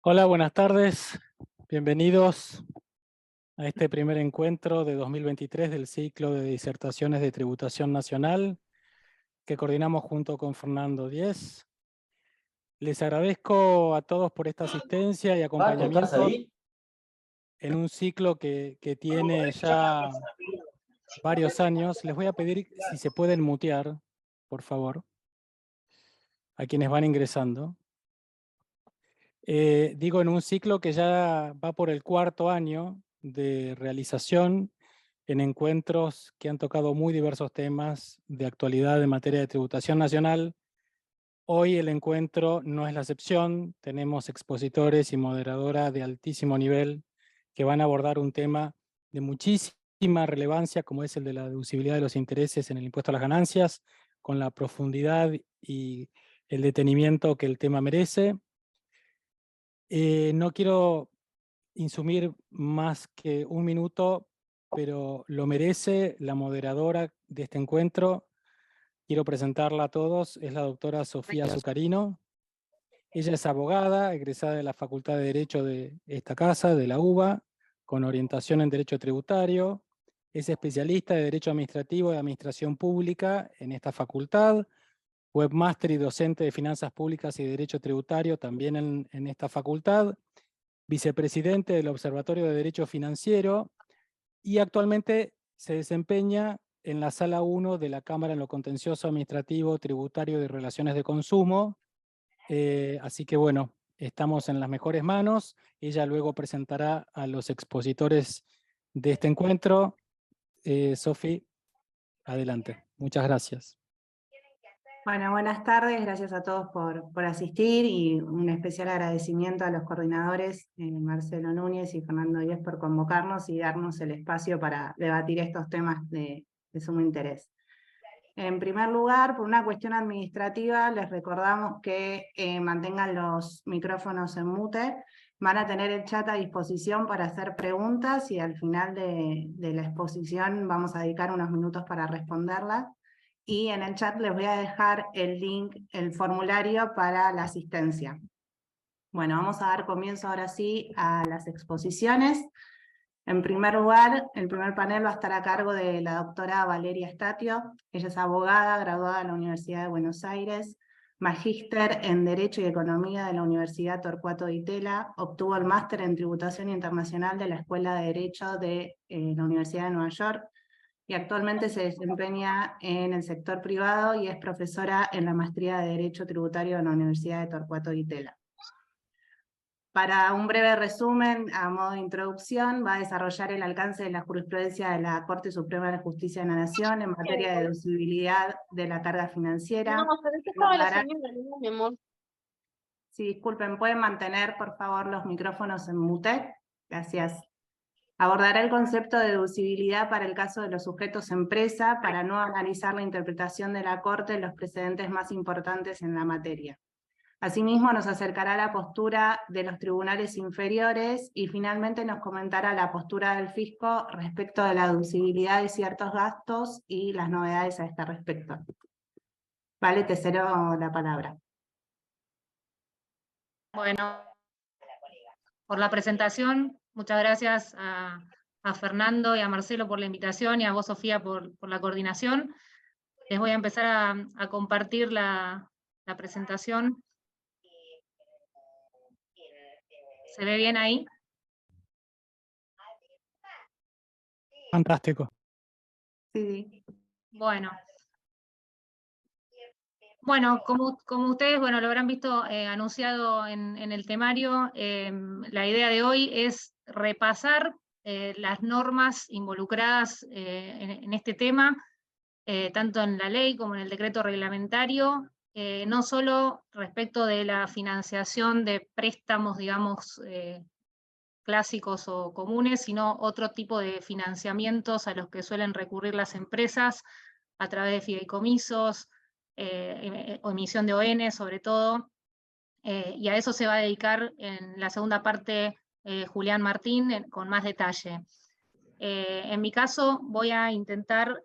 Hola, buenas tardes. Bienvenidos a este primer encuentro de 2023 del ciclo de disertaciones de tributación nacional que coordinamos junto con Fernando Diez. Les agradezco a todos por esta asistencia y Paco, ¿estás acompañamiento ahí? en un ciclo que tiene ya varios años. Les voy a pedir si se pueden mutear, por favor, a quienes van ingresando. Digo, en un ciclo que ya va por el cuarto año de realización en encuentros que han tocado muy diversos temas de actualidad en materia de tributación nacional. Hoy el encuentro no es la excepción, tenemos expositores y moderadora de altísimo nivel que van a abordar un tema de muchísima relevancia como es el de la deducibilidad de los intereses en el impuesto a las ganancias, con la profundidad y el detenimiento que el tema merece. No quiero insumir más que un minuto, pero lo merece la moderadora de este encuentro. Quiero presentarla a todos. Es la doctora Sofía Zucarino. Ella es abogada, egresada de la Facultad de Derecho de esta casa, de la UBA, con orientación en Derecho Tributario. Es especialista de Derecho Administrativo y Administración Pública en esta facultad. Webmaster y docente de Finanzas Públicas y Derecho Tributario también en esta facultad. Vicepresidente del Observatorio de Derecho Financiero y actualmente se desempeña en la Sala 1 de la Cámara en lo Contencioso Administrativo, Tributario y de Relaciones de Consumo. Así que bueno, estamos en las mejores manos. Ella luego presentará a los expositores de este encuentro. Sofi, adelante. Muchas gracias. Bueno, buenas tardes, gracias a todos por asistir y un especial agradecimiento a los coordinadores Marcelo Núñez y Fernando Díez por convocarnos y darnos el espacio para debatir estos temas de sumo interés. En primer lugar, por una cuestión administrativa, les recordamos que mantengan los micrófonos en mute, van a tener el chat a disposición para hacer preguntas y al final de la exposición vamos a dedicar unos minutos para responderlas. Y en el chat les voy a dejar el link, el formulario para la asistencia. Bueno, vamos a dar comienzo ahora sí a las exposiciones. En primer lugar, el primer panel va a estar a cargo de la doctora Valeria Statio. Ella es abogada, graduada de la Universidad de Buenos Aires, magíster en Derecho y Economía de la Universidad Torcuato Di Tella, obtuvo el máster en Tributación Internacional de la Escuela de Derecho de la Universidad de Nueva York, y actualmente se desempeña en el sector privado y es profesora en la Maestría de Derecho Tributario de la Universidad de Torcuato Di Tella. Para un breve resumen, a modo de introducción, va a desarrollar el alcance de la jurisprudencia de la Corte Suprema de Justicia de la Nación en materia de deducibilidad de la carga financiera. No, pero es que estaba la señora, no, mi amor. Sí, disculpen, ¿pueden mantener por favor los micrófonos en mute? Gracias. Abordará el concepto de deducibilidad para el caso de los sujetos empresa, para no analizar la interpretación de la Corte en los precedentes más importantes en la materia. Asimismo, nos acercará a la postura de los tribunales inferiores y finalmente nos comentará la postura del fisco respecto de la deducibilidad de ciertos gastos y las novedades a este respecto. Vale, te cedo la palabra. Bueno, por la presentación, muchas gracias a Fernando y a Marcelo por la invitación y a vos, Sofía, por la coordinación. Les voy a empezar a compartir la presentación. ¿Se ve bien ahí? Fantástico. Sí. Bueno, como ustedes lo habrán visto anunciado en el temario, la idea de hoy es repasar las normas involucradas en este tema, tanto en la ley como en el decreto reglamentario, no solo respecto de la financiación de préstamos, digamos, clásicos o comunes, sino otro tipo de financiamientos a los que suelen recurrir las empresas a través de fideicomisos, o emisión de ON sobre todo, y a eso se va a dedicar en la segunda parte Julián Martín con más detalle. En mi caso voy a intentar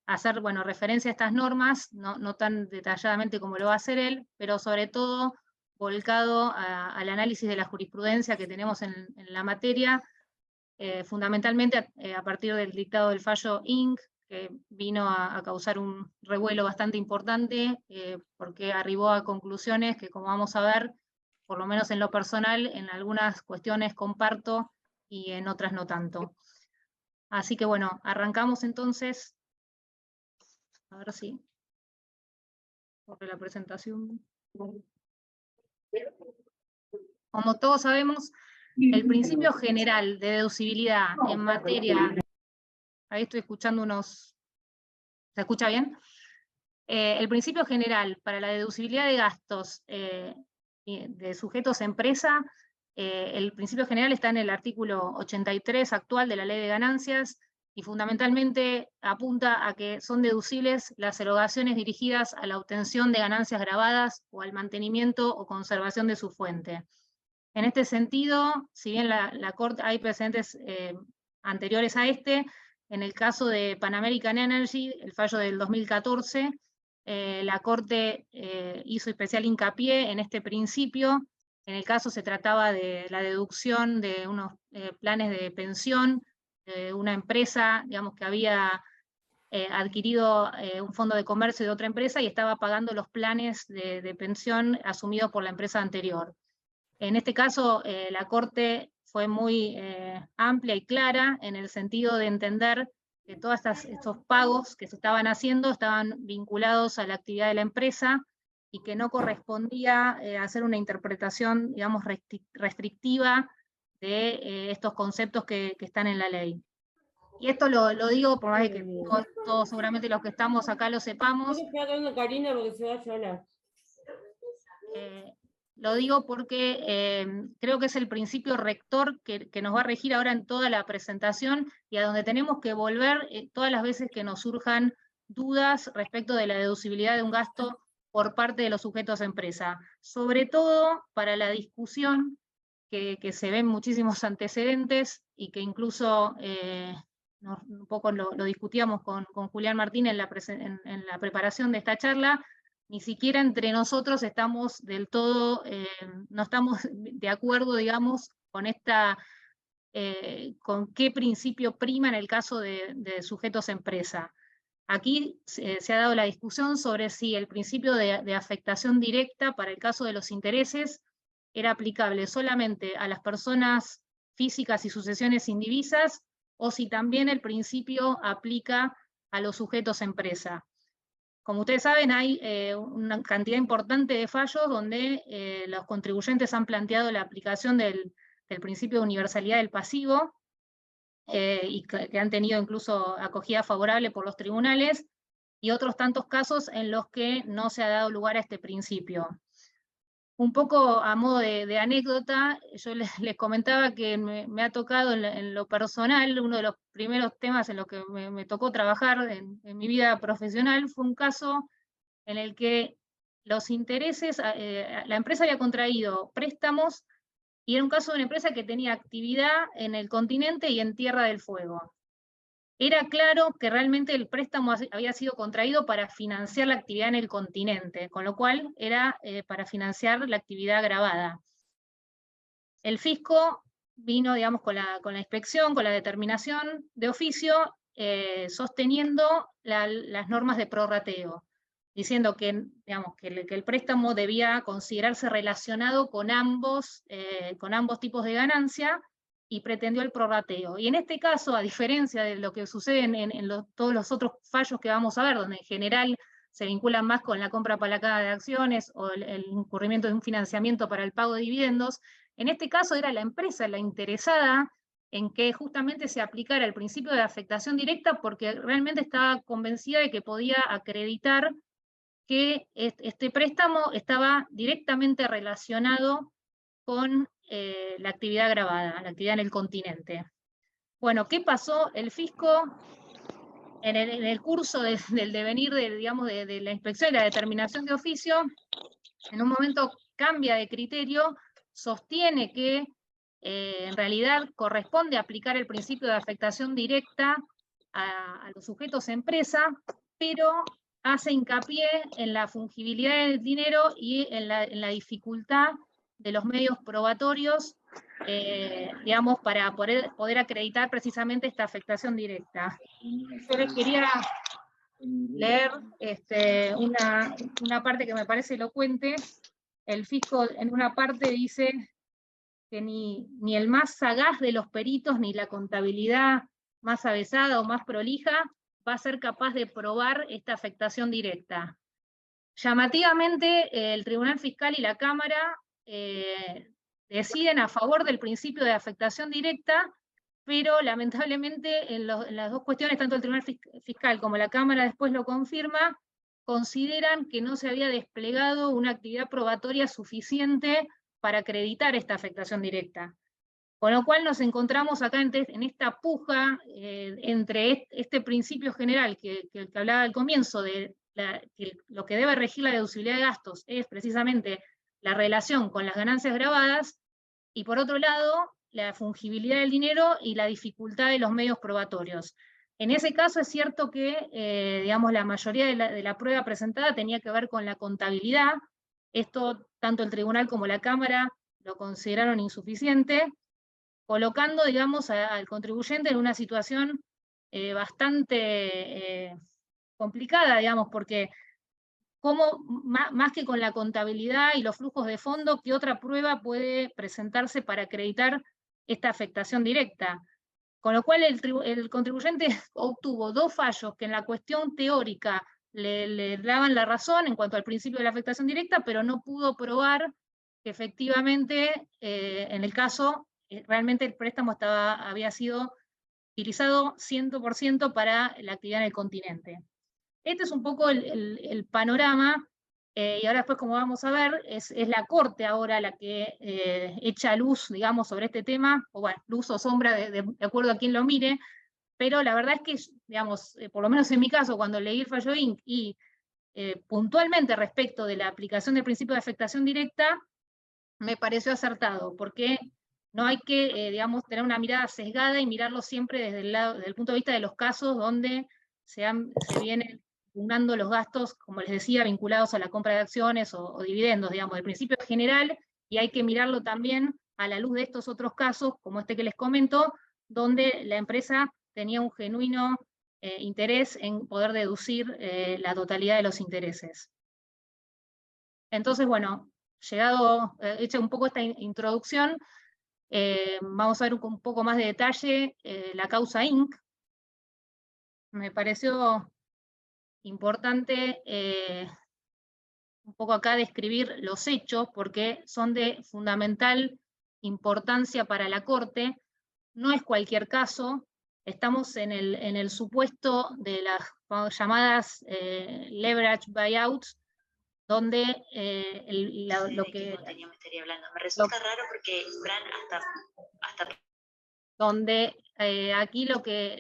hacer referencia a estas normas, no tan detalladamente como lo va a hacer él, pero sobre todo volcado al análisis de la jurisprudencia que tenemos en la materia, fundamentalmente a partir del dictado del fallo Inc., que vino a causar un revuelo bastante importante, porque arribó a conclusiones que, como vamos a ver, por lo menos en lo personal, en algunas cuestiones comparto y en otras no tanto. Así que bueno, arrancamos entonces. A ver si corre la presentación. Como todos sabemos, el principio general de deducibilidad en materia... Ahí estoy escuchando unos... ¿Se escucha bien? El principio general para la deducibilidad de gastos de sujetos empresa, el principio general está en el artículo 83 actual de la Ley de Ganancias, y fundamentalmente apunta a que son deducibles las erogaciones dirigidas a la obtención de ganancias grabadas o al mantenimiento o conservación de su fuente. En este sentido, si bien la Corte, hay precedentes anteriores a este, en el caso de Pan American Energy, el fallo del 2014, la Corte hizo especial hincapié en este principio. En el caso se trataba de la deducción de unos planes de pensión, de una empresa, digamos, que había adquirido un fondo de comercio de otra empresa y estaba pagando los planes de pensión asumidos por la empresa anterior. En este caso, la Corte fue muy amplia y clara en el sentido de entender que todos estos pagos que se estaban haciendo estaban vinculados a la actividad de la empresa y que no correspondía hacer una interpretación, digamos, restrictiva de estos conceptos que están en la ley. Y esto lo digo por más de que todos seguramente los que estamos acá lo sepamos. Karina porque se va sola. Lo digo porque creo que es el principio rector que nos va a regir ahora en toda la presentación y a donde tenemos que volver todas las veces que nos surjan dudas respecto de la deducibilidad de un gasto por parte de los sujetos de empresa. Sobre todo para la discusión que se ven muchísimos antecedentes y que incluso un poco lo discutíamos con Julián Martín en la preparación de esta charla. Ni siquiera entre nosotros estamos del todo, no estamos de acuerdo, digamos, con con qué principio prima en el caso de sujetos empresa. Aquí se ha dado la discusión sobre si el principio de afectación directa para el caso de los intereses era aplicable solamente a las personas físicas y sucesiones indivisas, o si también el principio aplica a los sujetos empresa. Como ustedes saben, hay una cantidad importante de fallos donde los contribuyentes han planteado la aplicación del principio de universalidad del pasivo, y que han tenido incluso acogida favorable por los tribunales, y otros tantos casos en los que no se ha dado lugar a este principio. Un poco a modo de anécdota, yo les comentaba que me ha tocado en lo personal, uno de los primeros temas en los que me tocó trabajar en mi vida profesional fue un caso en el que los intereses, la empresa había contraído préstamos y era un caso de una empresa que tenía actividad en el continente y en Tierra del Fuego. Era claro que realmente el préstamo había sido contraído para financiar la actividad en el continente, con lo cual era para financiar la actividad grabada. El fisco vino, digamos, con la inspección, con la determinación de oficio, sosteniendo las normas de prorrateo, diciendo que, digamos, que el préstamo debía considerarse relacionado con ambos tipos de ganancia, y pretendió el prorrateo. Y en este caso, a diferencia de lo que sucede en todos los otros fallos que vamos a ver, donde en general se vinculan más con la compra apalancada de acciones o el incurrimiento de un financiamiento para el pago de dividendos, en este caso era la empresa la interesada en que justamente se aplicara el principio de afectación directa, porque realmente estaba convencida de que podía acreditar que este préstamo estaba directamente relacionado con la actividad grabada, la actividad en el continente. Bueno, ¿qué pasó? El fisco, en el curso del devenir de la inspección y la determinación de oficio, en un momento cambia de criterio, sostiene que en realidad corresponde aplicar el principio de afectación directa a los sujetos empresa, pero hace hincapié en la fungibilidad del dinero y en la dificultad de los medios probatorios, digamos, para poder acreditar precisamente esta afectación directa. Yo les quería leer una parte que me parece elocuente. El fisco en una parte dice que ni el más sagaz de los peritos, ni la contabilidad más avesada o más prolija, va a ser capaz de probar esta afectación directa. Llamativamente, el Tribunal Fiscal y la Cámara deciden a favor del principio de afectación directa, pero lamentablemente en las dos cuestiones, tanto el Tribunal Fiscal como la Cámara después lo confirma, consideran que no se había desplegado una actividad probatoria suficiente para acreditar esta afectación directa. Con lo cual nos encontramos acá en esta puja entre este principio general que hablaba al comienzo, de que lo que debe regir la deducibilidad de gastos es precisamente la relación con las ganancias grabadas, y por otro lado, la fungibilidad del dinero y la dificultad de los medios probatorios. En ese caso es cierto que, digamos, la mayoría de la prueba presentada tenía que ver con la contabilidad. Esto, tanto el tribunal como la Cámara lo consideraron insuficiente, colocando, digamos, al contribuyente en una situación bastante complicada, digamos, porque más que con la contabilidad y los flujos de fondo, ¿qué otra prueba puede presentarse para acreditar esta afectación directa? Con lo cual el contribuyente obtuvo dos fallos que en la cuestión teórica le daban la razón en cuanto al principio de la afectación directa, pero no pudo probar que efectivamente, en el caso, realmente el préstamo había sido utilizado 100% para la actividad en el continente. Este es un poco el panorama, y ahora después, como vamos a ver, es la Corte ahora la que echa luz, digamos, sobre este tema, o bueno, luz o sombra, de acuerdo a quien lo mire, pero la verdad es que, digamos, por lo menos en mi caso, cuando leí el fallo Inc. y puntualmente respecto de la aplicación del principio de afectación directa, me pareció acertado, porque no hay que, digamos, tener una mirada sesgada y mirarlo siempre desde el punto de vista de los casos donde se vienen pugnando los gastos, como les decía, vinculados a la compra de acciones o dividendos, digamos, el principio general, y hay que mirarlo también a la luz de estos otros casos, como este que les comento, donde la empresa tenía un genuino interés en poder deducir la totalidad de los intereses. Entonces, bueno, hecha un poco esta introducción, vamos a ver un poco más de detalle la causa Inc. Me pareció importante un poco acá describir los hechos, porque son de fundamental importancia para la Corte. No es cualquier caso, estamos en el supuesto de las llamadas leverage buyouts, donde lo que... me estaría hablando. Me resulta raro porque Fran hasta... Donde aquí lo que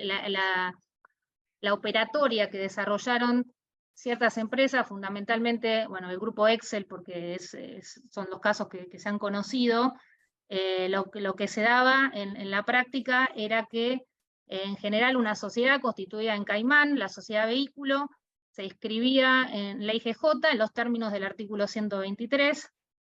la operatoria que desarrollaron ciertas empresas, fundamentalmente, bueno, el grupo Excel, porque son los casos que se han conocido, lo que se daba en la práctica era que en general una sociedad constituida en Caimán, la sociedad vehículo, se inscribía en la IGJ en los términos del artículo 123.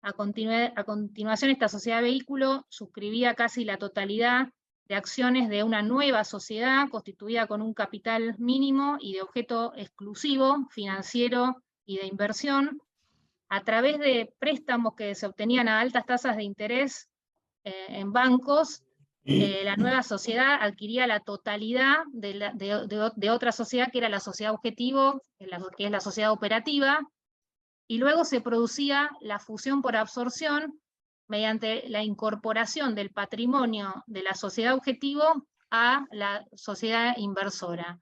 A continuación, esta sociedad vehículo suscribía casi la totalidad de acciones de una nueva sociedad constituida con un capital mínimo y de objeto exclusivo, financiero y de inversión, a través de préstamos que se obtenían a altas tasas de interés en bancos. La nueva sociedad adquiría la totalidad de otra sociedad, que era la sociedad objetivo, que es la sociedad operativa, y luego se producía la fusión por absorción mediante la incorporación del patrimonio de la sociedad objetivo a la sociedad inversora.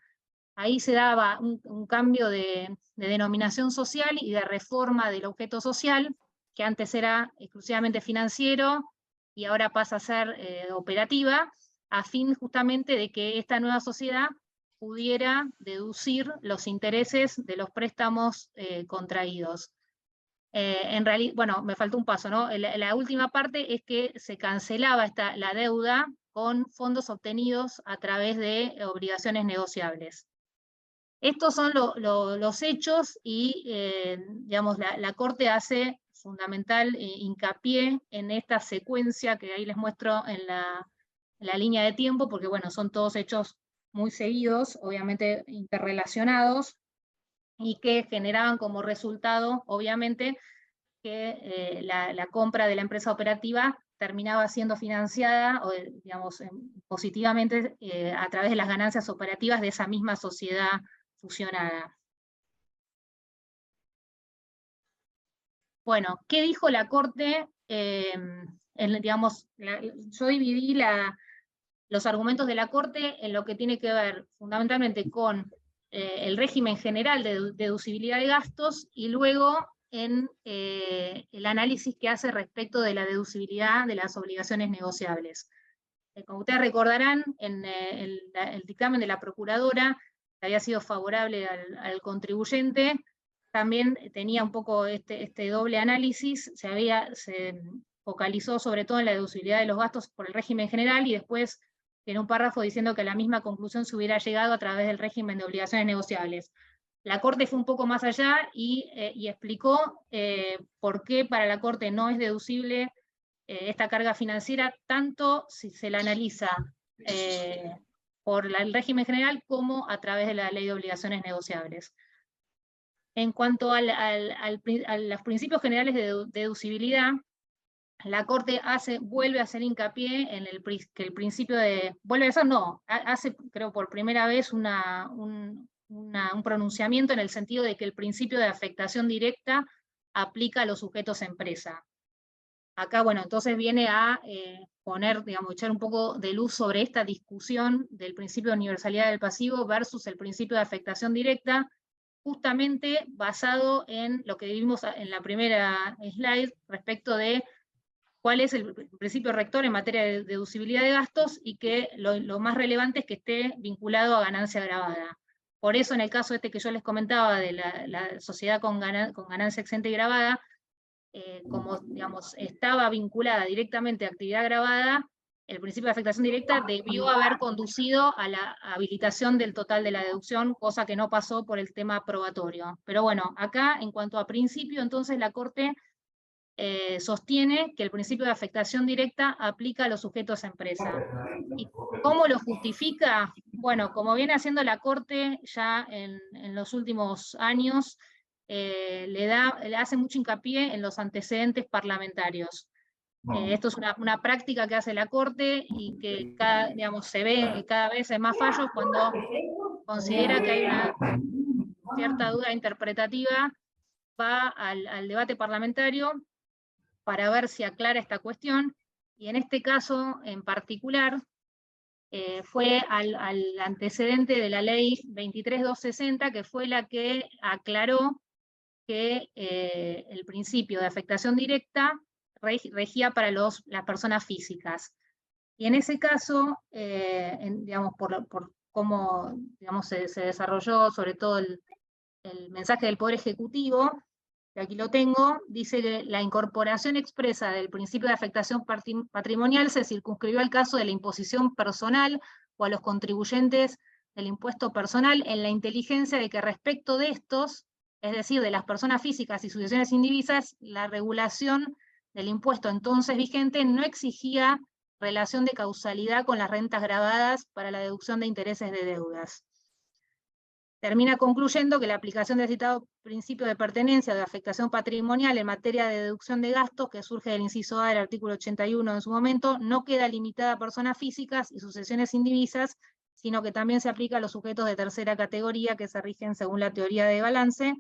Ahí se daba un cambio de denominación social y de reforma del objeto social, que antes era exclusivamente financiero y ahora pasa a ser operativa, a fin justamente de que esta nueva sociedad pudiera deducir los intereses de los préstamos contraídos. En realidad, bueno, me faltó un paso, ¿no? La última parte es que se cancelaba la deuda con fondos obtenidos a través de obligaciones negociables. Estos son los hechos y, digamos, la Corte hace fundamental hincapié en esta secuencia que ahí les muestro en la línea de tiempo, porque bueno, son todos hechos muy seguidos, obviamente interrelacionados, y que generaban como resultado, obviamente, que la compra de la empresa operativa terminaba siendo financiada, o, digamos, positivamente a través de las ganancias operativas de esa misma sociedad fusionada. Bueno, ¿qué dijo la Corte? Digamos, yo dividí los argumentos de la Corte en lo que tiene que ver fundamentalmente con el régimen general de deducibilidad de gastos y luego en el análisis que hace respecto de la deducibilidad de las obligaciones negociables. Como ustedes recordarán, en el dictamen de la Procuradora, que había sido favorable al contribuyente, también tenía un poco este doble análisis, se focalizó sobre todo en la deducibilidad de los gastos por el régimen general y después tiene un párrafo diciendo que a la misma conclusión se hubiera llegado a través del régimen de obligaciones negociables. La Corte fue un poco más allá y explicó por qué para la Corte no es deducible esta carga financiera, tanto si se la analiza por el régimen general como a través de la ley de obligaciones negociables. En cuanto a los principios generales de deducibilidad, la Corte vuelve a hacer hincapié en que el principio de... Vuelve a hacer, no, hace, creo, por primera vez un pronunciamiento en el sentido de que el principio de afectación directa aplica a los sujetos empresa. Acá, bueno, entonces viene a poner, digamos, echar un poco de luz sobre esta discusión del principio de universalidad del pasivo versus el principio de afectación directa, justamente basado en lo que vimos en la primera slide respecto de cuál es el principio rector en materia de deducibilidad de gastos y que lo más relevante es que esté vinculado a ganancia gravada. Por eso en el caso este que yo les comentaba de la sociedad con ganancia exenta y gravada, como digamos, estaba vinculada directamente a actividad gravada, el principio de afectación directa debió haber conducido a la habilitación del total de la deducción, cosa que no pasó por el tema probatorio. Pero bueno, acá en cuanto a principio, entonces la Corte sostiene que el principio de afectación directa aplica a los sujetos a empresa. ¿Y cómo lo justifica? Bueno, como viene haciendo la Corte ya en los últimos años, le hace mucho hincapié en los antecedentes parlamentarios. Esto es una práctica que hace la Corte y que digamos, se ve cada vez en más fallos cuando considera que hay una cierta duda interpretativa, va al debate parlamentario para ver si aclara esta cuestión, y en este caso en particular fue al antecedente de la ley 23.260, que fue la que aclaró que el principio de afectación directa regía para las personas físicas. Y en ese caso, digamos, por cómo digamos, se desarrolló sobre todo el mensaje del Poder Ejecutivo, que aquí lo tengo, dice que la incorporación expresa del principio de afectación patrimonial se circunscribió al caso de la imposición personal o a los contribuyentes del impuesto personal en la inteligencia de que respecto de estos, es decir, de las personas físicas y sucesiones indivisas, la regulación del impuesto entonces vigente no exigía relación de causalidad con las rentas gravadas para la deducción de intereses de deudas. Termina concluyendo que la aplicación del citado principio de pertenencia o de afectación patrimonial en materia de deducción de gastos, que surge del inciso A del artículo 81 en su momento, no queda limitada a personas físicas y sucesiones indivisas, sino que también se aplica a los sujetos de tercera categoría que se rigen según la teoría de balance,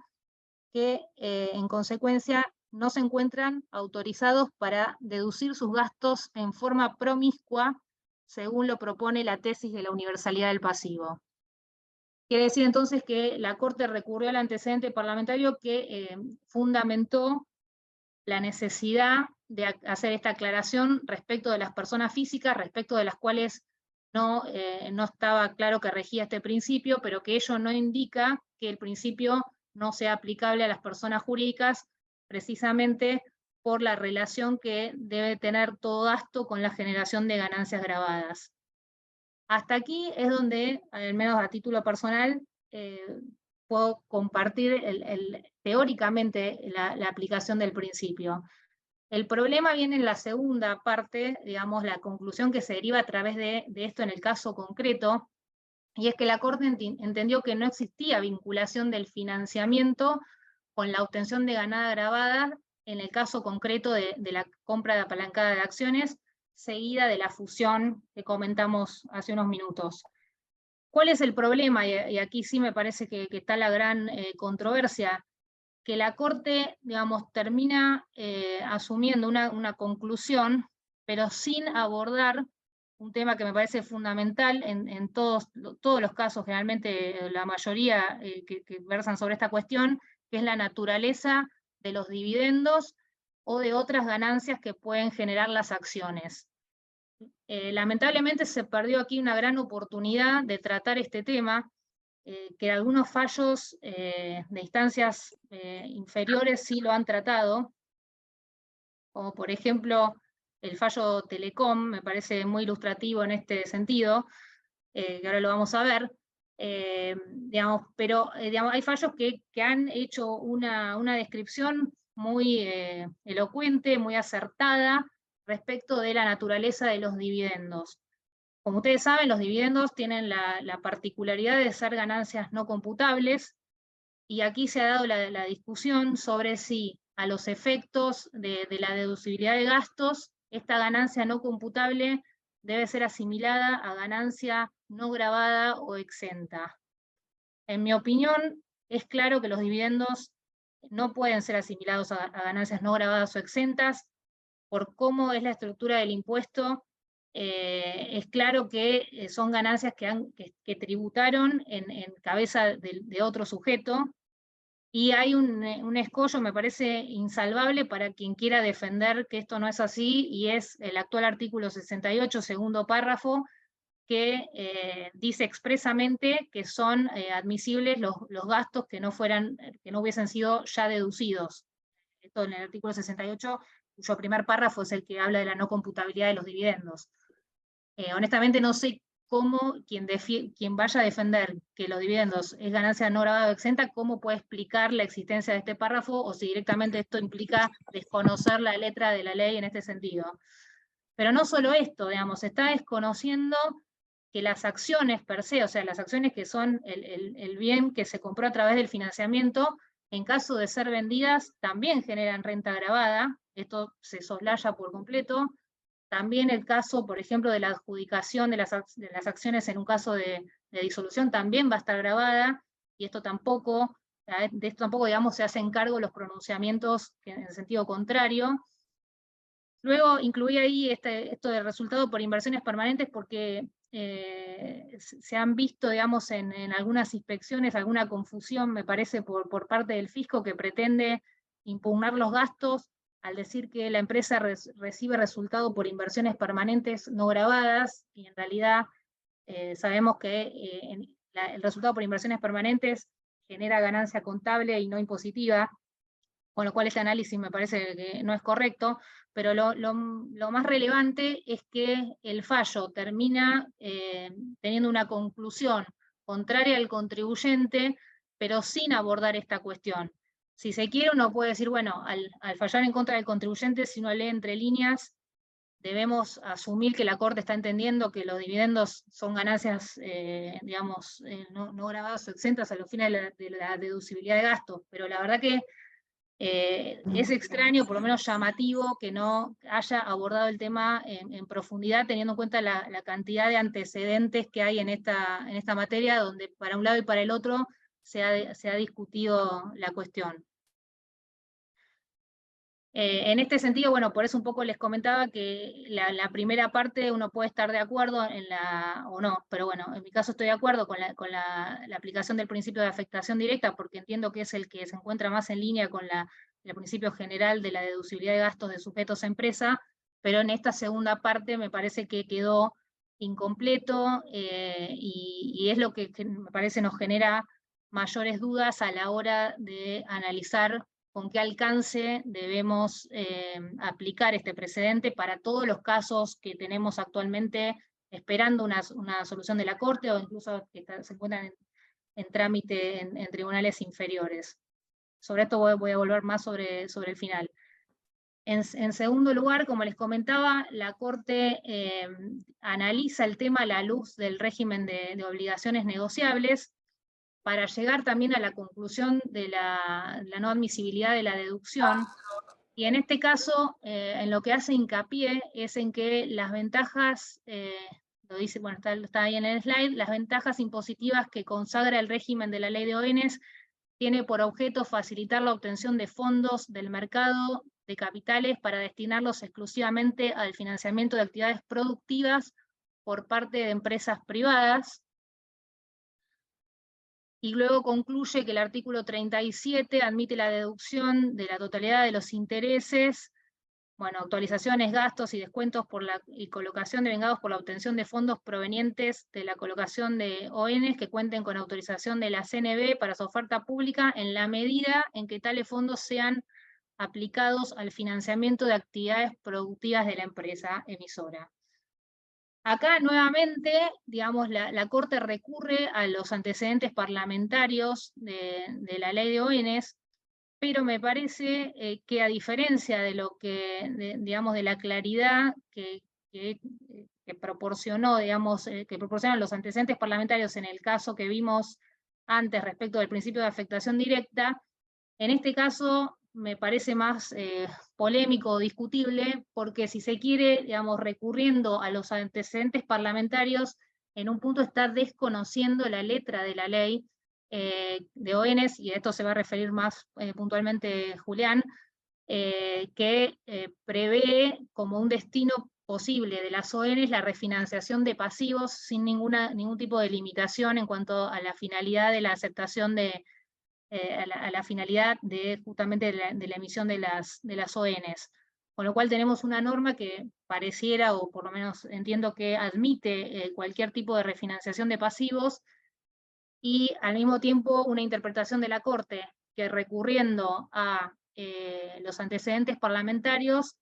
que en consecuencia no se encuentran autorizados para deducir sus gastos en forma promiscua, según lo propone la tesis de la universalidad del pasivo. Quiere decir entonces que la Corte recurrió al antecedente parlamentario que fundamentó la necesidad de hacer esta aclaración respecto de las personas físicas, respecto de las cuales no estaba claro que regía este principio, pero que ello no indica que el principio no sea aplicable a las personas jurídicas, precisamente por la relación que debe tener todo gasto con la generación de ganancias gravadas. Hasta aquí es donde, al menos a título personal, puedo compartir teóricamente la aplicación del principio. El problema viene en la segunda parte, digamos, la conclusión que se deriva a través de esto en el caso concreto, y es que la Corte entendió que no existía vinculación del financiamiento con la obtención de ganada agravada en el caso concreto de la compra de apalancada de acciones, seguida de la fusión que comentamos hace unos minutos. ¿Cuál es el problema? Y aquí sí me parece que está la gran controversia, que la Corte, digamos, termina asumiendo una conclusión, pero sin abordar un tema que me parece fundamental en todos los casos, generalmente la mayoría que versan sobre esta cuestión, que es la naturaleza de los dividendos o de otras ganancias que pueden generar las acciones. Lamentablemente se perdió aquí una gran oportunidad de tratar este tema, que algunos fallos de instancias inferiores sí lo han tratado, como por ejemplo el fallo Telecom, me parece muy ilustrativo en este sentido, que ahora lo vamos a ver, digamos, pero digamos, hay fallos que han hecho una descripción muy elocuente, muy acertada respecto de la naturaleza de los dividendos. Como ustedes saben, los dividendos tienen la particularidad de ser ganancias no computables, y aquí se ha dado la discusión sobre si a los efectos de la deducibilidad de gastos, esta ganancia no computable debe ser asimilada a ganancia no gravada o exenta. En mi opinión, es claro que los dividendos no pueden ser asimilados a ganancias no gravadas o exentas. Por cómo es la estructura del impuesto, es claro que son ganancias que tributaron en cabeza de otro sujeto, y hay un escollo, me parece, insalvable para quien quiera defender que esto no es así, y es el actual artículo 68, segundo párrafo, que dice expresamente que son admisibles los gastos que no hubiesen sido ya deducidos. Esto en el artículo 68, cuyo primer párrafo es el que habla de la no computabilidad de los dividendos. Honestamente no sé cómo quien vaya a defender que los dividendos es ganancia no gravada o exenta, cómo puede explicar la existencia de este párrafo, o si directamente esto implica desconocer la letra de la ley en este sentido. Pero no solo esto, digamos, se está desconociendo que las acciones per se, o sea, las acciones que son el bien que se compró a través del financiamiento, en caso de ser vendidas, también generan renta gravada. Esto se soslaya por completo. También el caso, por ejemplo, de la adjudicación de las acciones en un caso de disolución también va a estar gravada, y de esto tampoco, digamos, se hacen cargo los pronunciamientos en el sentido contrario. Luego incluí ahí esto de resultado por inversiones permanentes, porque se han visto, digamos, en algunas inspecciones, alguna confusión, me parece, por parte del fisco, que pretende impugnar los gastos al decir que la empresa recibe resultado por inversiones permanentes no gravadas, y en realidad sabemos que el resultado por inversiones permanentes genera ganancia contable y no impositiva, con lo cual este análisis me parece que no es correcto, pero lo más relevante es que el fallo termina teniendo una conclusión contraria al contribuyente, pero sin abordar esta cuestión. Si se quiere, uno puede decir, bueno, al fallar en contra del contribuyente, si uno lee entre líneas, debemos asumir que la Corte está entendiendo que los dividendos son ganancias, digamos, no gravadas o exentas a los fines de la deducibilidad de gastos, pero la verdad que es extraño, por lo menos llamativo, que no haya abordado el tema en profundidad, teniendo en cuenta la cantidad de antecedentes que hay en esta materia, donde para un lado y para el otro se ha discutido la cuestión. En este sentido, bueno, por eso un poco les comentaba que la primera parte uno puede estar de acuerdo o no, pero bueno, en mi caso estoy de acuerdo con la aplicación del principio de afectación directa, porque entiendo que es el que se encuentra más en línea con el principio general de la deducibilidad de gastos de sujetos a empresa, pero en esta segunda parte me parece que quedó incompleto, y es lo que me parece nos genera mayores dudas a la hora de analizar con qué alcance debemos aplicar este precedente para todos los casos que tenemos actualmente esperando una solución de la Corte, o incluso que se encuentran en trámite en tribunales inferiores. Sobre esto voy a volver más sobre el final. En segundo lugar, como les comentaba, la Corte analiza el tema a la luz del régimen de obligaciones negociables para llegar también a la conclusión de la no admisibilidad de la deducción. Y en este caso, en lo que hace hincapié es en que las ventajas, lo dice, bueno, está ahí en el slide, las ventajas impositivas que consagra el régimen de la ley de ONs tiene por objeto facilitar la obtención de fondos del mercado de capitales para destinarlos exclusivamente al financiamiento de actividades productivas por parte de empresas privadas. Y luego concluye que el artículo 37 admite la deducción de la totalidad de los intereses, bueno, actualizaciones, gastos y descuentos y colocación de vengados por la obtención de fondos provenientes de la colocación de ONs que cuenten con autorización de la CNB para su oferta pública en la medida en que tales fondos sean aplicados al financiamiento de actividades productivas de la empresa emisora. Acá nuevamente, digamos, la Corte recurre a los antecedentes parlamentarios de la ley de ONs, pero me parece que a diferencia de lo que, digamos, de la claridad que proporcionó, digamos, que proporcionan los antecedentes parlamentarios en el caso que vimos antes respecto del principio de afectación directa, en este caso me parece más polémico o discutible, porque si se quiere, digamos, recurriendo a los antecedentes parlamentarios, en un punto está desconociendo la letra de la ley de ONs, y a esto se va a referir más puntualmente Julián, que prevé como un destino posible de las ONs la refinanciación de pasivos sin ningún tipo de limitación en cuanto a la finalidad de la aceptación a la finalidad justamente de la emisión de las ONs. Con lo cual tenemos una norma que pareciera, o por lo menos entiendo que admite cualquier tipo de refinanciación de pasivos, y al mismo tiempo una interpretación de la Corte que, recurriendo a los antecedentes parlamentarios,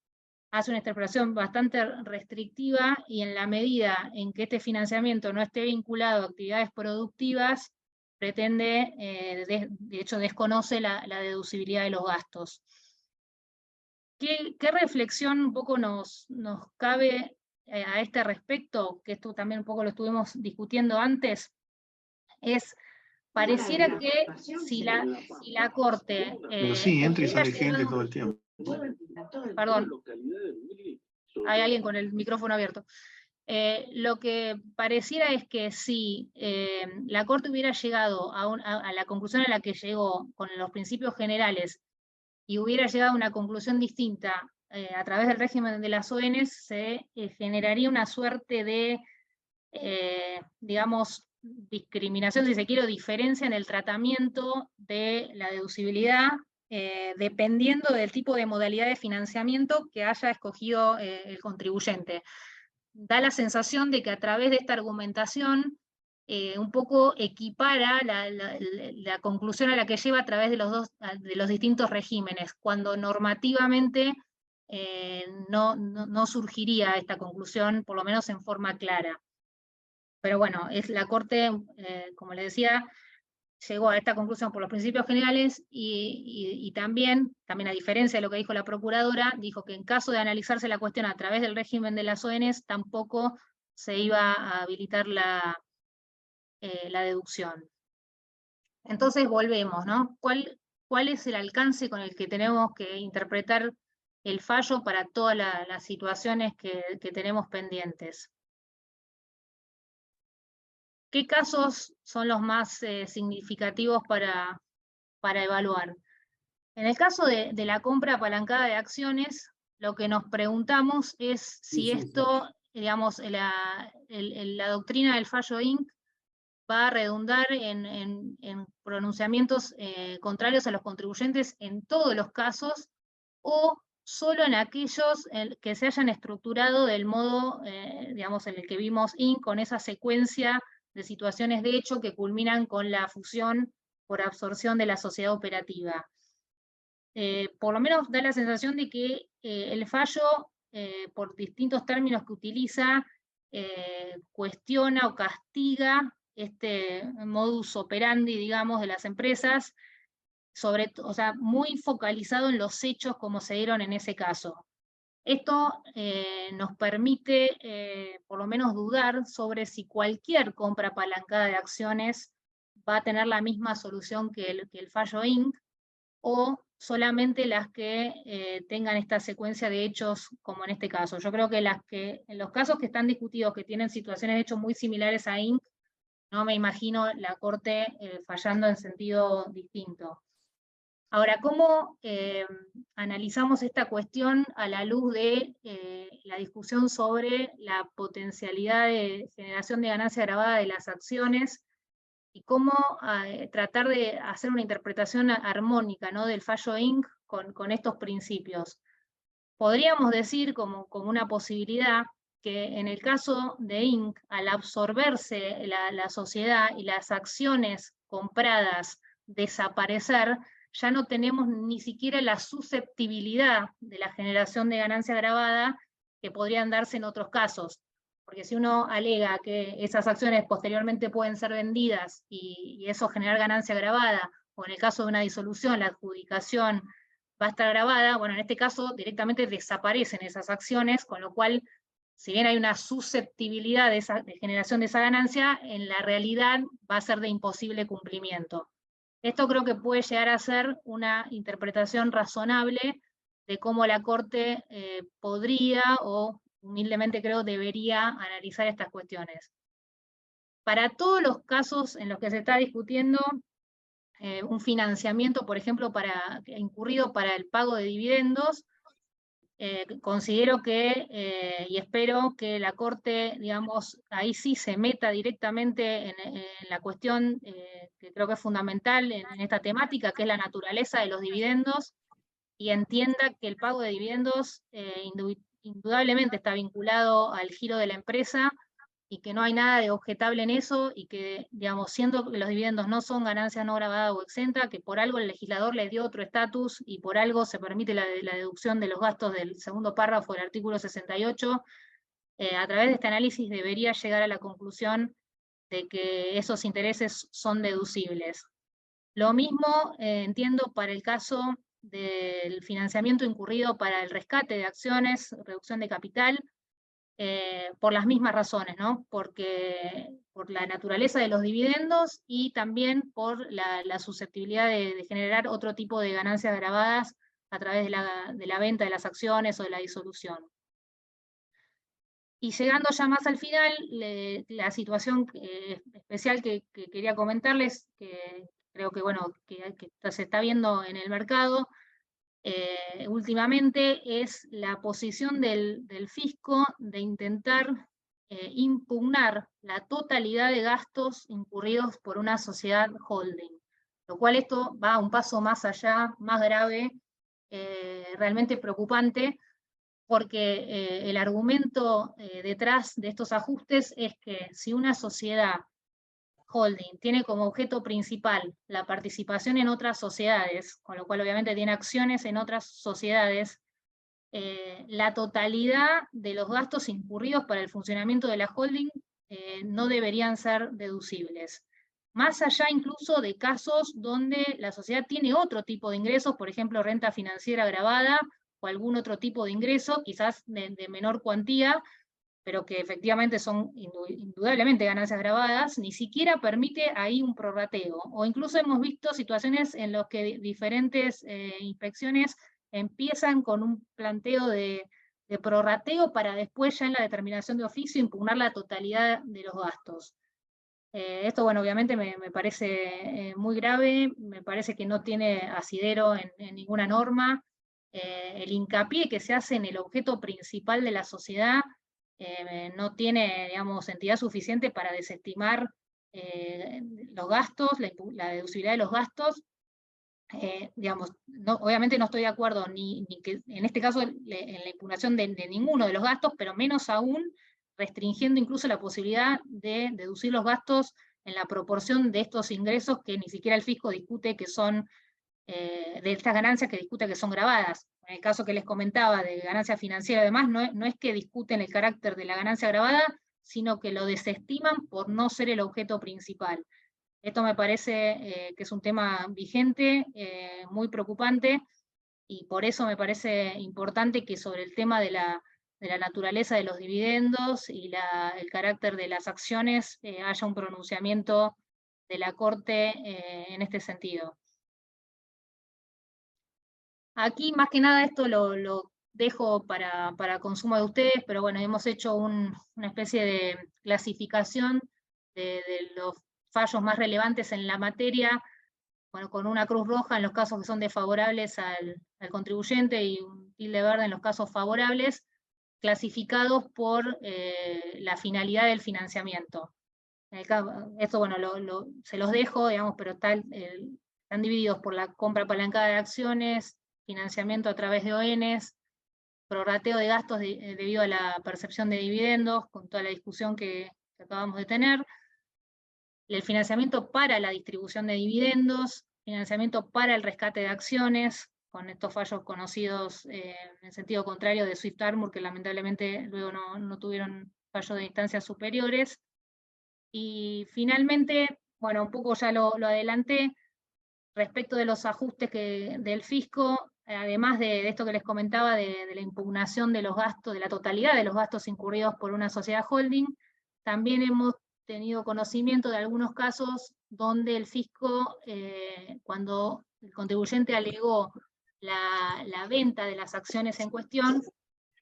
hace una interpretación bastante restrictiva, y en la medida en que este financiamiento no esté vinculado a actividades productivas, pretende, de hecho desconoce la deducibilidad de los gastos. ¿Qué reflexión un poco nos cabe a este respecto? Que esto también un poco lo estuvimos discutiendo antes. Pareciera que si la Corte... Pero sí, entra y sale gente todo el tiempo. Perdón, hay alguien con el micrófono abierto. Lo que pareciera es que si la Corte hubiera llegado a la conclusión a la que llegó con los principios generales, y hubiera llegado a una conclusión distinta a través del régimen de las ONs, se generaría una suerte de, digamos, discriminación, si se quiere, o diferencia en el tratamiento de la deducibilidad, dependiendo del tipo de modalidad de financiamiento que haya escogido el contribuyente. Da la sensación de que a través de esta argumentación un poco equipara la conclusión a la que lleva a través de los distintos regímenes, cuando normativamente no surgiría esta conclusión, por lo menos en forma clara. Pero bueno, la Corte, como les decía, llegó a esta conclusión por los principios generales, y también a diferencia de lo que dijo la Procuradora, dijo que en caso de analizarse la cuestión a través del régimen de las ONs, tampoco se iba a habilitar la deducción. Entonces volvemos, ¿no? ¿Cuál es el alcance con el que tenemos que interpretar el fallo para todas las situaciones que tenemos pendientes? ¿Qué casos son los más significativos para evaluar? En el caso de la compra apalancada de acciones, lo que nos preguntamos es si esto, digamos, la doctrina del fallo Inc. va a redundar en pronunciamientos contrarios a los contribuyentes en todos los casos, o solo en aquellos que se hayan estructurado del modo, digamos, en el que vimos Inc., con esa secuencia de situaciones de hecho que culminan con la fusión por absorción de la sociedad operativa. Por lo menos da la sensación de que el fallo, por distintos términos que utiliza, cuestiona o castiga este modus operandi, digamos, de las empresas, o sea, muy focalizado en los hechos como se dieron en ese caso. Esto nos permite, por lo menos, dudar sobre si cualquier compra apalancada de acciones va a tener la misma solución que el fallo Inc., o solamente las que tengan esta secuencia de hechos como en este caso. Yo creo que en los casos que están discutidos, que tienen situaciones de hechos muy similares a Inc., no me imagino la Corte fallando en sentido distinto. Ahora, ¿cómo analizamos esta cuestión a la luz de la discusión sobre la potencialidad de generación de ganancia agravada de las acciones y cómo tratar de hacer una interpretación armónica, ¿no?, del fallo Inc. con estos principios? Podríamos decir como una posibilidad que en el caso de Inc., al absorberse la sociedad y las acciones compradas desaparecer, ya no tenemos ni siquiera la susceptibilidad de la generación de ganancia agravada que podrían darse en otros casos. Porque si uno alega que esas acciones posteriormente pueden ser vendidas y eso generar ganancia agravada, o en el caso de una disolución, la adjudicación va a estar grabada, bueno, en este caso directamente desaparecen esas acciones, con lo cual, si bien hay una susceptibilidad de generación de esa ganancia, en la realidad va a ser de imposible cumplimiento. Esto creo que puede llegar a ser una interpretación razonable de cómo la Corte podría, o humildemente creo debería, analizar estas cuestiones. Para todos los casos en los que se está discutiendo un financiamiento, por ejemplo, incurrido para el pago de dividendos, considero que, y espero que la Corte, digamos, ahí sí se meta directamente en la cuestión que creo que es fundamental en esta temática, que es la naturaleza de los dividendos, y entienda que el pago de dividendos indudablemente está vinculado al giro de la empresa, y que no hay nada de objetable en eso, y que, digamos, siendo que los dividendos no son ganancia no grabada o exenta, que por algo el legislador le dio otro estatus, y por algo se permite la deducción de los gastos del segundo párrafo del artículo 68, a través de este análisis debería llegar a la conclusión de que esos intereses son deducibles. Lo mismo entiendo para el caso del financiamiento incurrido para el rescate de acciones, reducción de capital, por las mismas razones, ¿no? Por la naturaleza de los dividendos y también por la susceptibilidad de generar otro tipo de ganancias gravadas a través de la venta de las acciones o de la disolución. Y llegando ya más al final, la situación especial que quería comentarles, que creo que, bueno, que se está viendo en el mercado últimamente, es la posición del fisco de intentar impugnar la totalidad de gastos incurridos por una sociedad holding, lo cual esto va un paso más allá, más grave, realmente preocupante, porque el argumento detrás de estos ajustes es que si una sociedad holding tiene como objeto principal la participación en otras sociedades, con lo cual obviamente tiene acciones en otras sociedades, la totalidad de los gastos incurridos para el funcionamiento de la holding no deberían ser deducibles. Más allá incluso de casos donde la sociedad tiene otro tipo de ingresos, por ejemplo renta financiera gravada o algún otro tipo de ingreso, quizás de menor cuantía, pero que efectivamente son indudablemente ganancias gravadas, ni siquiera permite ahí un prorrateo. O incluso hemos visto situaciones en las que diferentes inspecciones empiezan con un planteo de prorrateo para después ya en la determinación de oficio impugnar la totalidad de los gastos. Esto, bueno, obviamente me parece muy grave, me parece que no tiene asidero en ninguna norma. El hincapié que se hace en el objeto principal de la sociedad no tiene, digamos, entidad suficiente para desestimar los gastos, la deducibilidad de los gastos. Digamos, obviamente no estoy de acuerdo ni que en este caso en la impugnación de ninguno de los gastos, pero menos aún restringiendo incluso la posibilidad de deducir los gastos en la proporción de estos ingresos que ni siquiera el fisco discute que son, de estas ganancias que discute que son gravadas. En el caso que les comentaba de ganancia financiera, además, no es que discuten el carácter de la ganancia gravada, sino que lo desestiman por no ser el objeto principal. Esto me parece que es un tema vigente, muy preocupante, y por eso me parece importante que sobre el tema de la naturaleza de los dividendos y el carácter de las acciones haya un pronunciamiento de la Corte en este sentido. Aquí, más que nada, esto lo dejo para consumo de ustedes, pero bueno, hemos hecho una especie de clasificación de los fallos más relevantes en la materia, bueno, con una cruz roja en los casos que son desfavorables al contribuyente y un tilde verde en los casos favorables, clasificados por la finalidad del financiamiento. Esto, bueno, se los dejo, digamos, pero están divididos por la compra apalancada de acciones, financiamiento a través de ONs, prorrateo de gastos debido a la percepción de dividendos, con toda la discusión que acabamos de tener, el financiamiento para la distribución de dividendos, financiamiento para el rescate de acciones, con estos fallos conocidos en sentido contrario de Swift Armor, que lamentablemente luego no tuvieron fallos de instancias superiores. Y finalmente, bueno, un poco ya lo adelanté, respecto de los ajustes del fisco, además de esto que les comentaba, de la impugnación de los gastos, de la totalidad de los gastos incurridos por una sociedad holding, también hemos tenido conocimiento de algunos casos donde el fisco, cuando el contribuyente alegó la venta de las acciones en cuestión,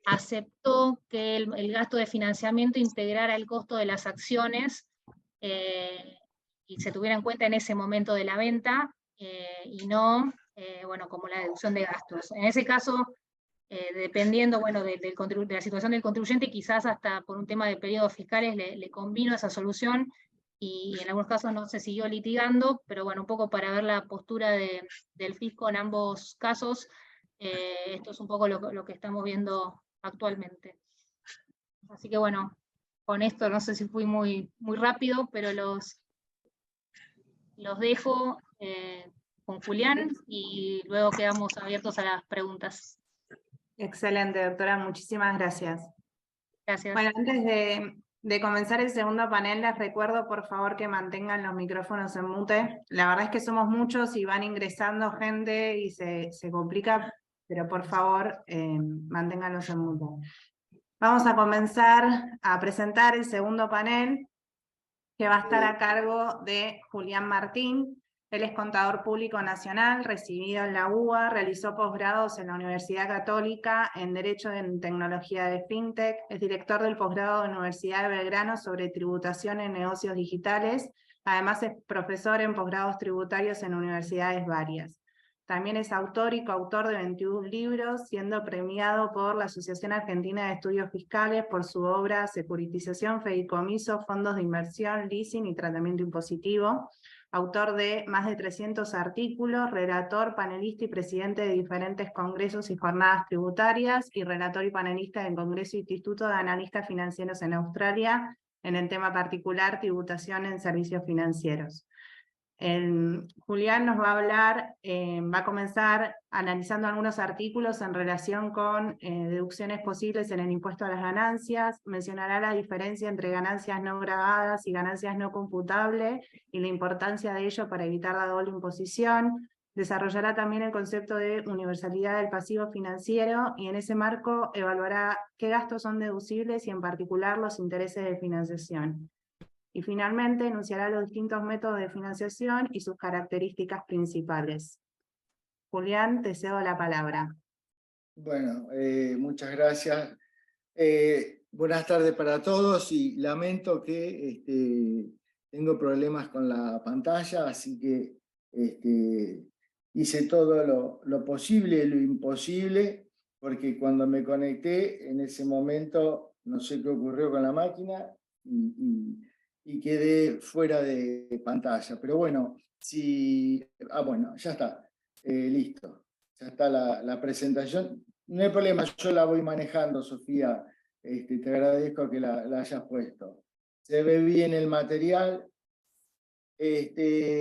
aceptó que el gasto de financiamiento integrara el costo de las acciones y se tuviera en cuenta en ese momento de la venta, y no, bueno, como la deducción de gastos. En ese caso, dependiendo, bueno, de la situación del contribuyente, quizás hasta por un tema de periodos fiscales le convino esa solución, y en algunos casos no se siguió litigando, pero bueno, un poco para ver la postura del fisco en ambos casos, esto es un poco lo que estamos viendo actualmente. Así que bueno, con esto no sé si fui muy rápido, pero los dejo con Julián y luego quedamos abiertos a las preguntas. Excelente, doctora, muchísimas gracias. Gracias. Bueno, antes de comenzar el segundo panel, les recuerdo por favor que mantengan los micrófonos en mute. La verdad es que somos muchos y van ingresando gente y se complica, pero por favor manténganlos en mute. Vamos a comenzar a presentar el segundo panel, que va a estar a cargo de Julián Martín. Él es contador público nacional, recibido en la UBA, realizó posgrados en la Universidad Católica en Derecho en Tecnología de FinTech, es director del posgrado de la Universidad de Belgrano sobre tributación en negocios digitales, además es profesor en posgrados tributarios en universidades varias. También es autor y coautor de 21 libros, siendo premiado por la Asociación Argentina de Estudios Fiscales por su obra Securitización, Fideicomiso, Fondos de Inversión, Leasing y Tratamiento Impositivo. Autor de más de 300 artículos, relator, panelista y presidente de diferentes congresos y jornadas tributarias, y relator y panelista del Congreso Instituto de Analistas Financieros en Australia, en el tema particular tributación en servicios financieros. Julián nos va a hablar, va a comenzar analizando algunos artículos en relación con deducciones posibles en el impuesto a las ganancias, mencionará la diferencia entre ganancias no gravadas y ganancias no computables y la importancia de ello para evitar la doble imposición, desarrollará también el concepto de universalidad del pasivo financiero y en ese marco evaluará qué gastos son deducibles y en particular los intereses de financiación. Y finalmente enunciará los distintos métodos de financiación y sus características principales. Julián, te cedo la palabra. Bueno, muchas gracias. Buenas tardes para todos y lamento que tengo problemas con la pantalla, así que hice todo lo posible y lo imposible, porque cuando me conecté en ese momento no sé qué ocurrió con la máquina y quedé fuera de pantalla. Pero bueno, bueno, ya está, listo. Ya está la presentación. No hay problema, yo la voy manejando, Sofía. Te agradezco que la hayas puesto. Se ve bien el material.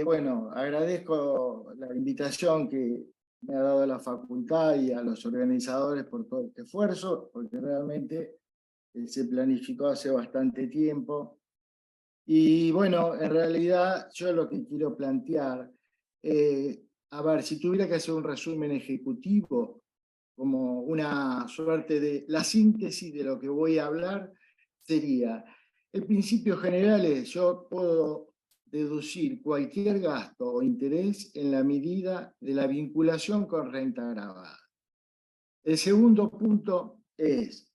Bueno, agradezco la invitación que me ha dado la facultad y a los organizadores por todo este esfuerzo, porque realmente se planificó hace bastante tiempo. Y bueno, en realidad yo lo que quiero plantear, a ver, si tuviera que hacer un resumen ejecutivo, como una suerte de la síntesis de lo que voy a hablar, sería, el principio general es, yo puedo deducir cualquier gasto o interés en la medida de la vinculación con renta gravada. El segundo punto es,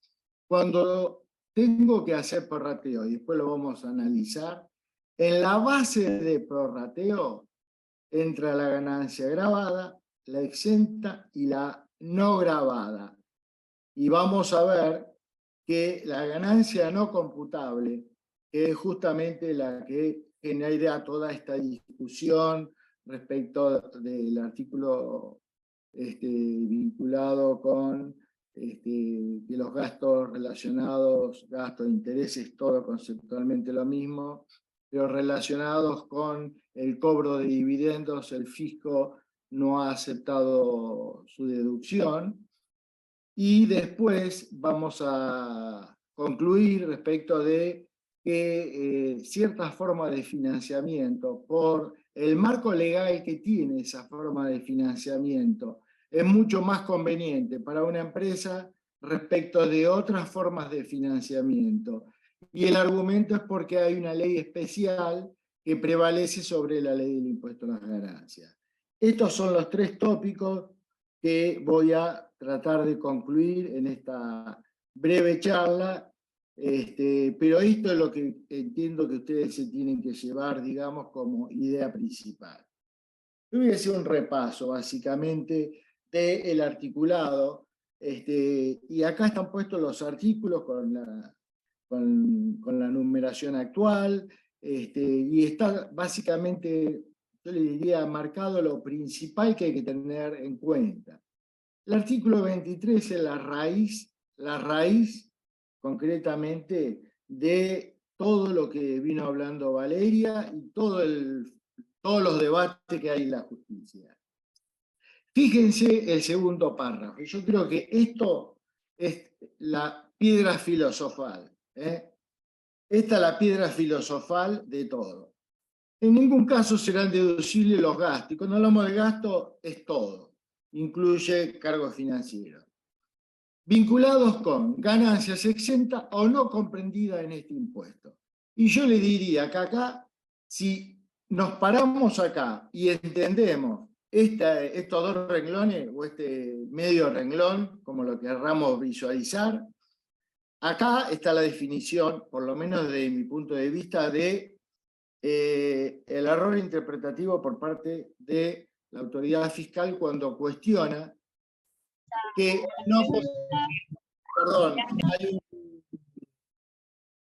cuando tengo que hacer prorrateo, y después lo vamos a analizar, en la base de prorrateo entra la ganancia gravada, la exenta y la no gravada. Y vamos a ver que la ganancia no computable es justamente la que genera toda esta discusión respecto del artículo vinculado con que los gastos relacionados, gastos de intereses, todo conceptualmente lo mismo, pero relacionados con el cobro de dividendos, el fisco no ha aceptado su deducción. Y después vamos a concluir respecto de que ciertas formas de financiamiento, por el marco legal que tiene esa forma de financiamiento, es mucho más conveniente para una empresa respecto de otras formas de financiamiento. Y el argumento es porque hay una ley especial que prevalece sobre la ley del impuesto a las ganancias. Estos son los tres tópicos que voy a tratar de concluir en esta breve charla, pero esto es lo que entiendo que ustedes se tienen que llevar, digamos, como idea principal. Yo voy a hacer un repaso, básicamente, del articulado, y acá están puestos los artículos con la numeración actual, y está básicamente, yo le diría, marcado lo principal que hay que tener en cuenta. El artículo 23 es la raíz concretamente de todo lo que vino hablando Valeria y todos los debates que hay en la justicia. Fíjense el segundo párrafo. Yo creo que esto es la piedra filosofal. Esta es la piedra filosofal de todo. En ningún caso serán deducibles los gastos. Y cuando hablamos de gasto, es todo. Incluye cargos financieros. Vinculados con ganancias exentas o no comprendidas en este impuesto. Y yo le diría que acá, si nos paramos acá y entendemos estos dos renglones, o este medio renglón, como lo querramos visualizar, acá está la definición, por lo menos desde mi punto de vista, de el error interpretativo por parte de la autoridad fiscal cuando cuestiona que no... Perdón,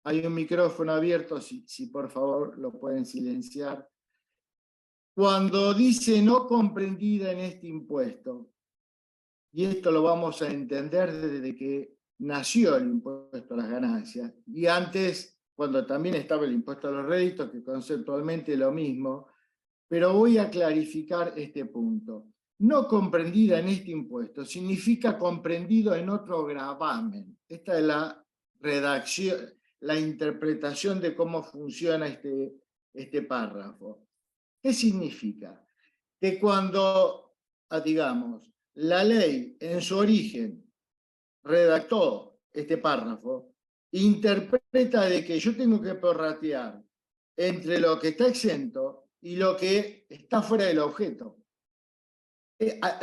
hay un micrófono abierto, si por favor lo pueden silenciar. Cuando dice no comprendida en este impuesto, y esto lo vamos a entender desde que nació el impuesto a las ganancias, y antes, cuando también estaba el impuesto a los réditos, que conceptualmente es lo mismo, pero voy a clarificar este punto. No comprendida en este impuesto significa comprendido en otro gravamen. Esta es la redacción, la interpretación de cómo funciona este párrafo. ¿Qué significa? Que cuando, digamos, la ley en su origen redactó este párrafo, interpreta de que yo tengo que prorratear entre lo que está exento y lo que está fuera del objeto.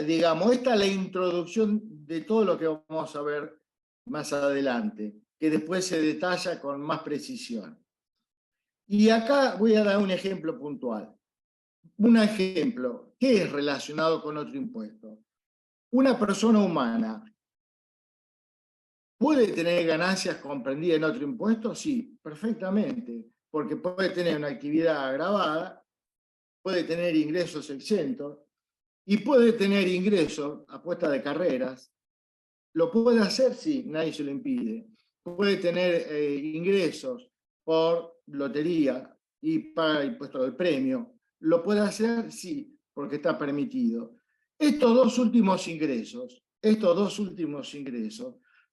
Digamos, esta es la introducción de todo lo que vamos a ver más adelante, que después se detalla con más precisión. Y acá voy a dar un ejemplo puntual. Un ejemplo, ¿qué es relacionado con otro impuesto? Una persona humana ¿puede tener ganancias comprendidas en otro impuesto? Sí, perfectamente, porque puede tener una actividad agravada, puede tener ingresos exentos y puede tener ingresos, apuesta de carreras. ¿Lo puede hacer? Sí, nadie se lo impide. Puede tener ingresos por lotería y paga impuesto del premio. ¿Lo puede hacer? Sí, porque está permitido. Estos dos últimos ingresos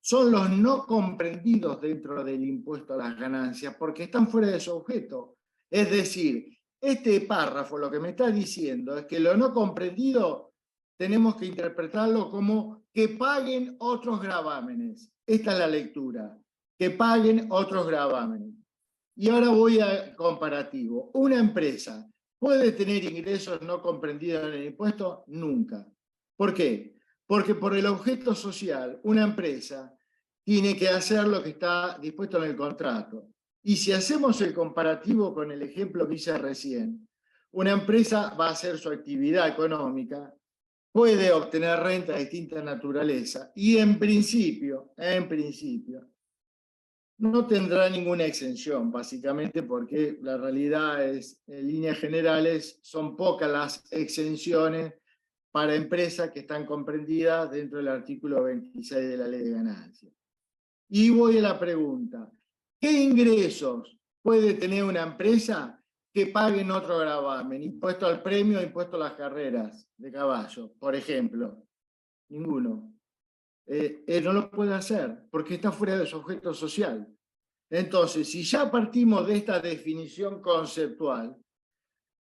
son los no comprendidos dentro del impuesto a las ganancias, porque están fuera de su objeto. Es decir, este párrafo lo que me está diciendo es que lo no comprendido tenemos que interpretarlo como que paguen otros gravámenes. Esta es la lectura, que paguen otros gravámenes. Y ahora voy al comparativo. Una empresa ¿puede tener ingresos no comprendidos en el impuesto? Nunca. ¿Por qué? Porque por el objeto social, una empresa tiene que hacer lo que está dispuesto en el contrato. Y si hacemos el comparativo con el ejemplo que hice recién, una empresa va a hacer su actividad económica, puede obtener renta de distinta naturaleza y en principio, no tendrá ninguna exención, básicamente porque la realidad es, en líneas generales, son pocas las exenciones para empresas que están comprendidas dentro del artículo 26 de la Ley de Ganancias. Y voy a la pregunta, ¿qué ingresos puede tener una empresa que paguen otro gravamen? Impuesto al premio, impuesto a las carreras de caballo, por ejemplo. Ninguno. No lo puede hacer porque está fuera de su objeto social. Entonces, si ya partimos de esta definición conceptual,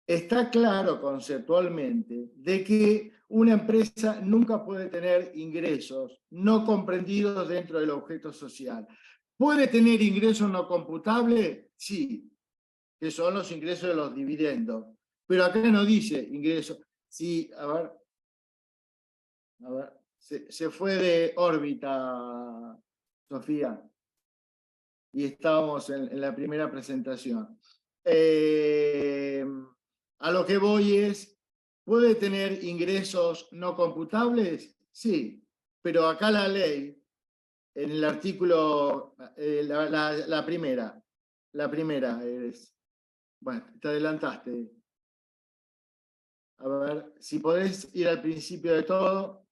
está claro conceptualmente de que una empresa nunca puede tener ingresos no comprendidos dentro del objeto social. ¿Puede tener ingresos no computables? Sí, que son los ingresos de los dividendos. Pero acá no dice ingresos. Sí, a ver, se fue de órbita, Sofía, y estábamos en la primera presentación. A lo que voy es, ¿puede tener ingresos no computables? Sí, pero acá la ley, en el artículo, la primera es, bueno, te adelantaste. A ver, si podés ir al principio de todo.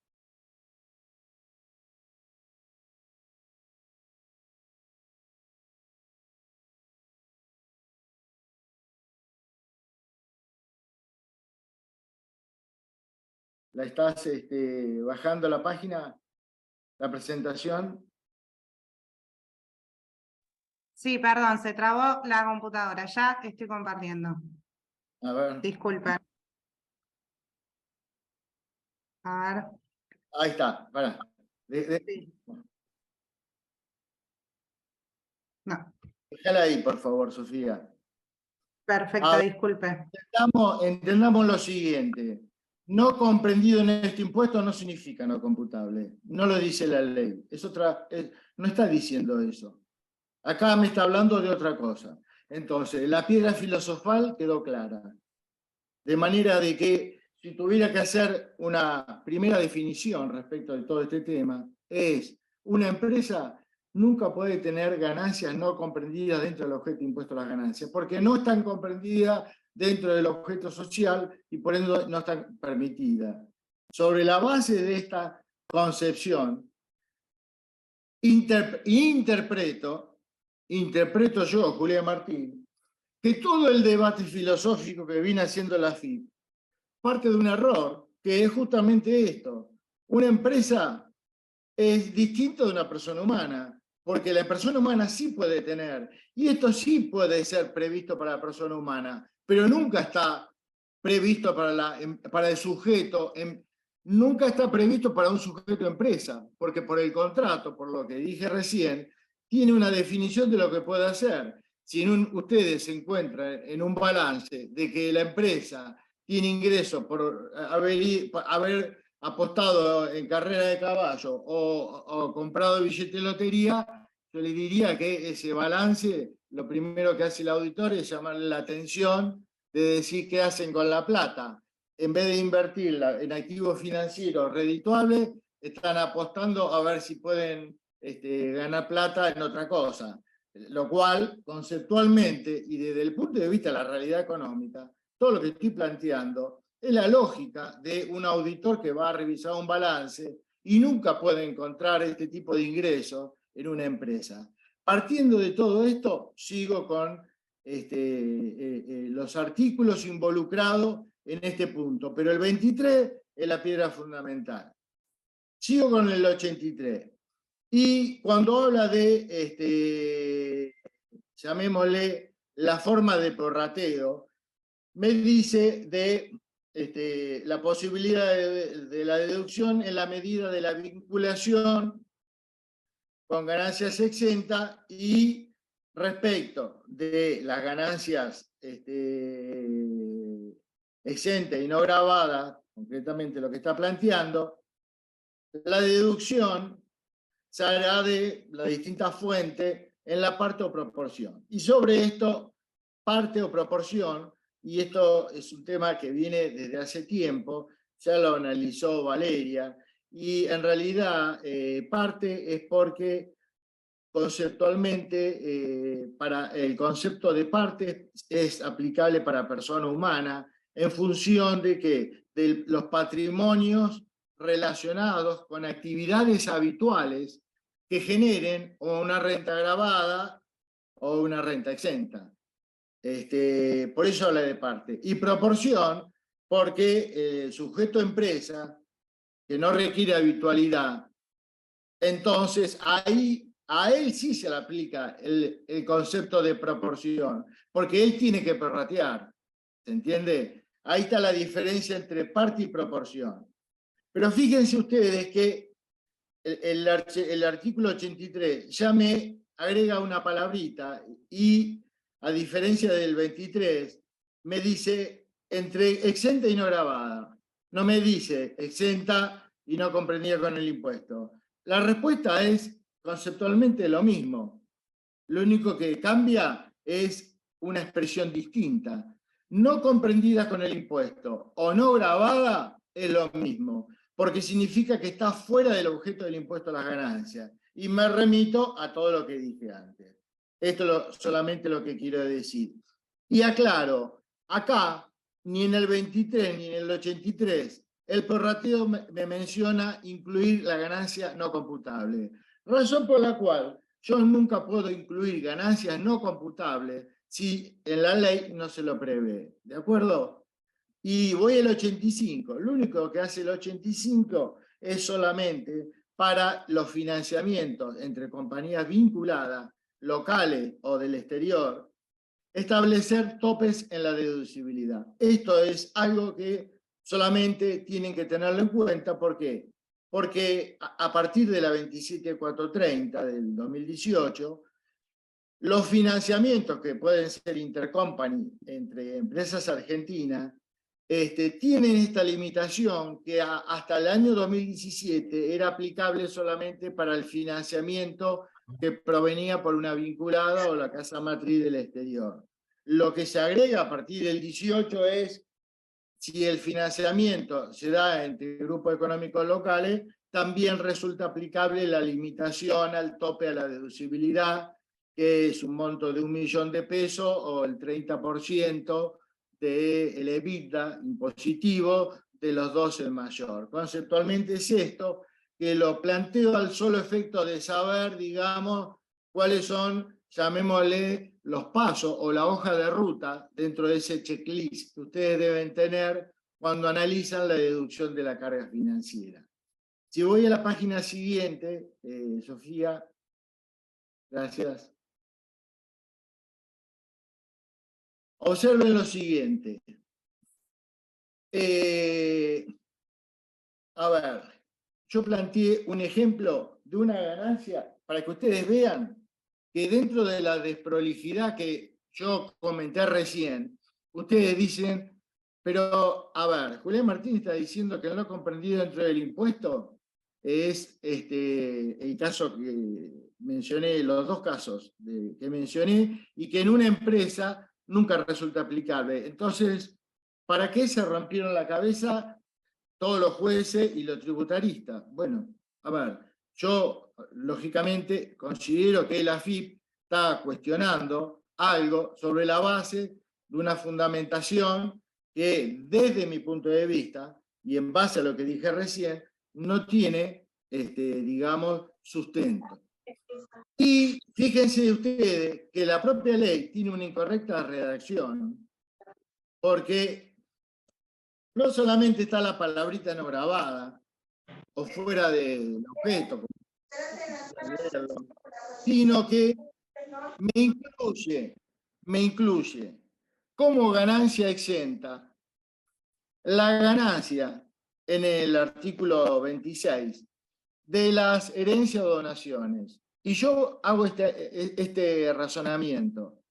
¿La estás bajando la página? ¿La presentación? Sí, perdón, se trabó la computadora. Ya estoy compartiendo. A ver. Disculpen. A ver. Ahí está, pará. Sí. No. Déjala ahí, por favor, Sofía. Perfecto, disculpe. Entendamos lo siguiente. No comprendido en este impuesto no significa no computable. No lo dice la ley. No está diciendo eso. Acá me está hablando de otra cosa. Entonces, la piedra filosofal quedó clara. De manera de que si tuviera que hacer una primera definición respecto de todo este tema, es una empresa nunca puede tener ganancias no comprendidas dentro del objeto de impuesto a las ganancias, porque no están comprendidas dentro del objeto social y por ende no están permitidas. Sobre la base de esta concepción, interpreto yo, Julián Martín, que todo el debate filosófico que viene haciendo la FIP parte de un error, que es justamente esto. Una empresa es distinto de una persona humana, porque la persona humana sí puede tener, y esto sí puede ser previsto para la persona humana, pero nunca está previsto para el sujeto, nunca está previsto para un sujeto empresa, porque por el contrato, por lo que dije recién, tiene una definición de lo que puede hacer. Si ustedes se encuentran en un balance de que la empresa tiene ingresos por haber apostado en carrera de caballo o comprado billete de lotería, yo le diría que ese balance, lo primero que hace el auditor es llamarle la atención de decir qué hacen con la plata. En vez de invertirla en activos financieros redituables, están apostando a ver si pueden ganar plata en otra cosa. Lo cual, conceptualmente y desde el punto de vista de la realidad económica, todo lo que estoy planteando es la lógica de un auditor que va a revisar un balance y nunca puede encontrar este tipo de ingresos en una empresa. Partiendo de todo esto, sigo con los artículos involucrados en este punto, pero el 23 es la piedra fundamental. Sigo con el 83. Y cuando habla de, llamémosle, la forma de prorrateo, me dice de la posibilidad de la deducción en la medida de la vinculación con ganancias exentas y respecto de las ganancias exentas y no grabadas, concretamente lo que está planteando, la deducción se hará de las distintas fuentes en la parte o proporción. Y sobre esto, parte o proporción, y esto es un tema que viene desde hace tiempo, ya lo analizó Valeria, y en realidad parte es porque conceptualmente para el concepto de parte es aplicable para persona humana en función de que de los patrimonios relacionados con actividades habituales que generen o una renta gravada o una renta exenta. Por eso habla de parte. Y proporción, porque el sujeto empresa, que no requiere habitualidad, entonces ahí a él sí se le aplica el concepto de proporción, porque él tiene que prorratear, ¿se entiende? Ahí está la diferencia entre parte y proporción. Pero fíjense ustedes que el artículo 83 ya me agrega una palabrita y a diferencia del 23 me dice entre exenta y no grabada. No me dice exenta y no comprendida con el impuesto. La respuesta es conceptualmente lo mismo. Lo único que cambia es una expresión distinta. No comprendida con el impuesto o no grabada es lo mismo, porque significa que está fuera del objeto del impuesto a las ganancias. Y me remito a todo lo que dije antes. Esto es solamente lo que quiero decir. Y aclaro, acá, ni en el 23 ni en el 83, el prorrateo me menciona incluir la ganancia no computable. Razón por la cual yo nunca puedo incluir ganancias no computables si en la ley no se lo prevé. ¿De acuerdo? Y voy al 85. Lo único que hace el 85 es solamente para los financiamientos entre compañías vinculadas, locales o del exterior, establecer topes en la deducibilidad. Esto es algo que solamente tienen que tenerlo en cuenta. ¿Por qué? Porque a partir de la 27430 del 2018, los financiamientos que pueden ser intercompany entre empresas argentinas tienen esta limitación que hasta el año 2017 era aplicable solamente para el financiamiento que provenía por una vinculada o la casa matriz del exterior. Lo que se agrega a partir del 18 es si el financiamiento se da entre grupos económicos locales, también resulta aplicable la limitación al tope a la deducibilidad, que es un monto de 1 millón de pesos o el 30% del EBITDA impositivo de los dos el mayor. Conceptualmente es esto, que lo planteo al solo efecto de saber, digamos, cuáles son, llamémosle, los pasos o la hoja de ruta dentro de ese checklist que ustedes deben tener cuando analizan la deducción de la carga financiera. Si voy a la página siguiente, Sofía, gracias. Observen lo siguiente. A ver, yo planteé un ejemplo de una ganancia para que ustedes vean que dentro de la desprolijidad que yo comenté recién, ustedes dicen, pero a ver, Julián Martín está diciendo que no comprendido dentro del impuesto es el caso que mencioné, los dos casos que mencioné, y que en una empresa nunca resulta aplicable. Entonces, ¿para qué se rompieron la cabeza todos los jueces y los tributaristas? Bueno, a ver, yo lógicamente considero que la AFIP está cuestionando algo sobre la base de una fundamentación que desde mi punto de vista, y en base a lo que dije recién, no tiene, digamos, sustento. Y fíjense ustedes que la propia ley tiene una incorrecta redacción, porque no solamente está la palabrita no grabada o fuera del objeto, hacerlo, sino que me incluye como ganancia exenta la ganancia en el artículo 26 de las herencias o donaciones. Y yo hago este razonamiento.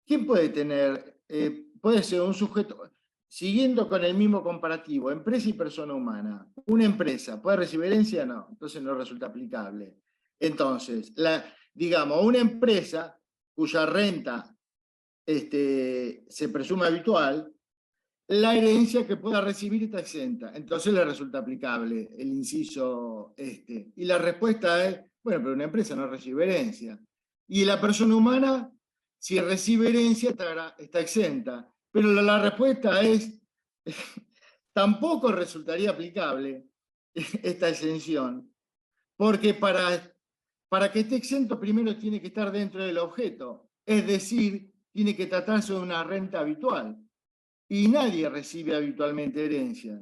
¿Quién puede tener, puede ser un sujeto, siguiendo con el mismo comparativo, empresa y persona humana? ¿Una empresa puede recibir herencia? No, entonces no resulta aplicable. Entonces, digamos, una empresa cuya renta se presume habitual, la herencia que pueda recibir está exenta. Entonces le resulta aplicable el inciso este. Y la respuesta es, bueno, pero una empresa no recibe herencia. Y la persona humana, si recibe herencia, está exenta. Pero la respuesta es, tampoco resultaría aplicable esta exención, porque para que esté exento primero tiene que estar dentro del objeto, es decir, tiene que tratarse de una renta habitual. Y nadie recibe habitualmente herencia.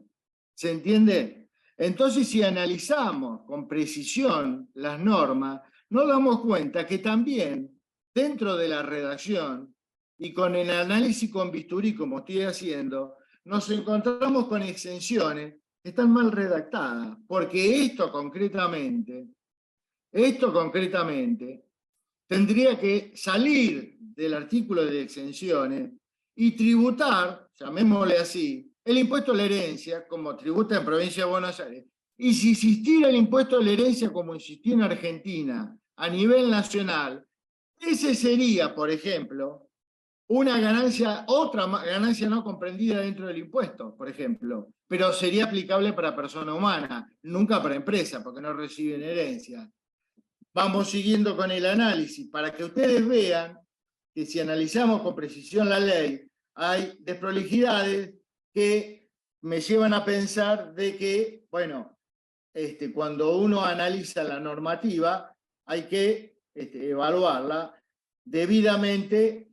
¿Se entiende? Entonces, si analizamos con precisión las normas, nos damos cuenta que también dentro de la redacción y con el análisis con bisturí, como estoy haciendo, nos encontramos con exenciones que están mal redactadas, porque esto concretamente tendría que salir del artículo de exenciones y tributar, llamémosle así, el impuesto a la herencia, como tributa en Provincia de Buenos Aires. Y si existiera el impuesto a la herencia como existía en Argentina a nivel nacional, ese sería, por ejemplo, otra ganancia no comprendida dentro del impuesto, por ejemplo, pero sería aplicable para persona humana, nunca para empresa, porque no reciben herencia. Vamos siguiendo con el análisis, para que ustedes vean que si analizamos con precisión la ley, hay desprolijidades que me llevan a pensar de que, bueno, cuando uno analiza la normativa, hay que evaluarla debidamente,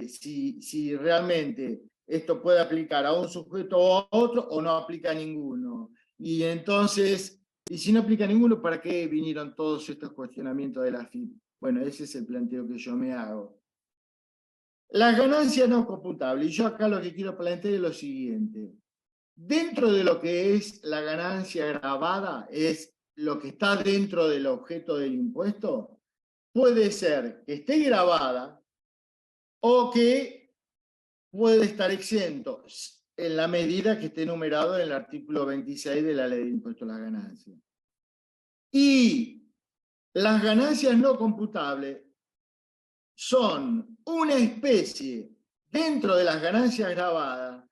si realmente esto puede aplicar a un sujeto o a otro, o no aplica a ninguno. Y entonces, y si no aplica a ninguno, ¿para qué vinieron todos estos cuestionamientos de la FIP? Bueno, ese es el planteo que yo me hago. Las ganancias no computables, y yo acá lo que quiero plantear es lo siguiente. Dentro de lo que es la ganancia gravada, es lo que está dentro del objeto del impuesto, puede ser que esté gravada o que puede estar exento en la medida que esté enumerado en el artículo 26 de la Ley de Impuesto a las Ganancias. Y las ganancias no computables son una especie dentro de las ganancias gravadas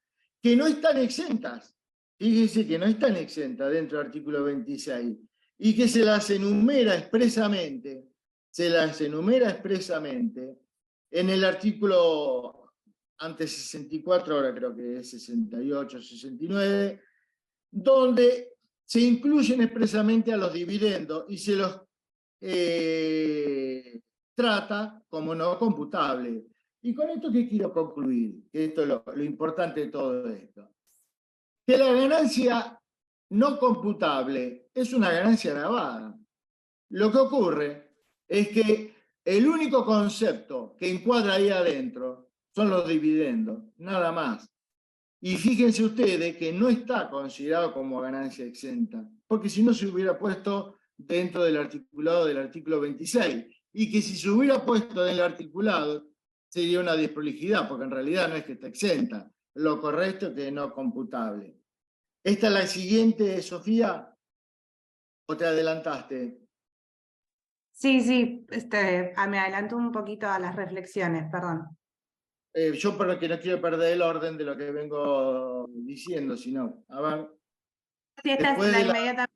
que no están exentas. Fíjense que no están exentas dentro del artículo 26 y que se las enumera expresamente en el artículo antes 64, ahora creo que es 68, 69, donde se incluyen expresamente a los dividendos y se los trata como no computable. ¿Y con esto qué quiero concluir? Que esto es lo importante de todo esto. Que la ganancia no computable es una ganancia gravada. Lo que ocurre es que el único concepto que encuadra ahí adentro son los dividendos, nada más. Y fíjense ustedes que no está considerado como ganancia exenta, porque si no se hubiera puesto dentro del articulado del artículo 26, y que si se hubiera puesto en el articulado sería una desprolijidad, porque en realidad no es que está exenta, lo correcto es que no computable. ¿Esta es la siguiente, Sofía? ¿O te adelantaste? Sí, me adelanto un poquito a las reflexiones, perdón. Yo porque no quiero perder el orden de lo que vengo diciendo, sino, a ver. Sí, esta es la inmediata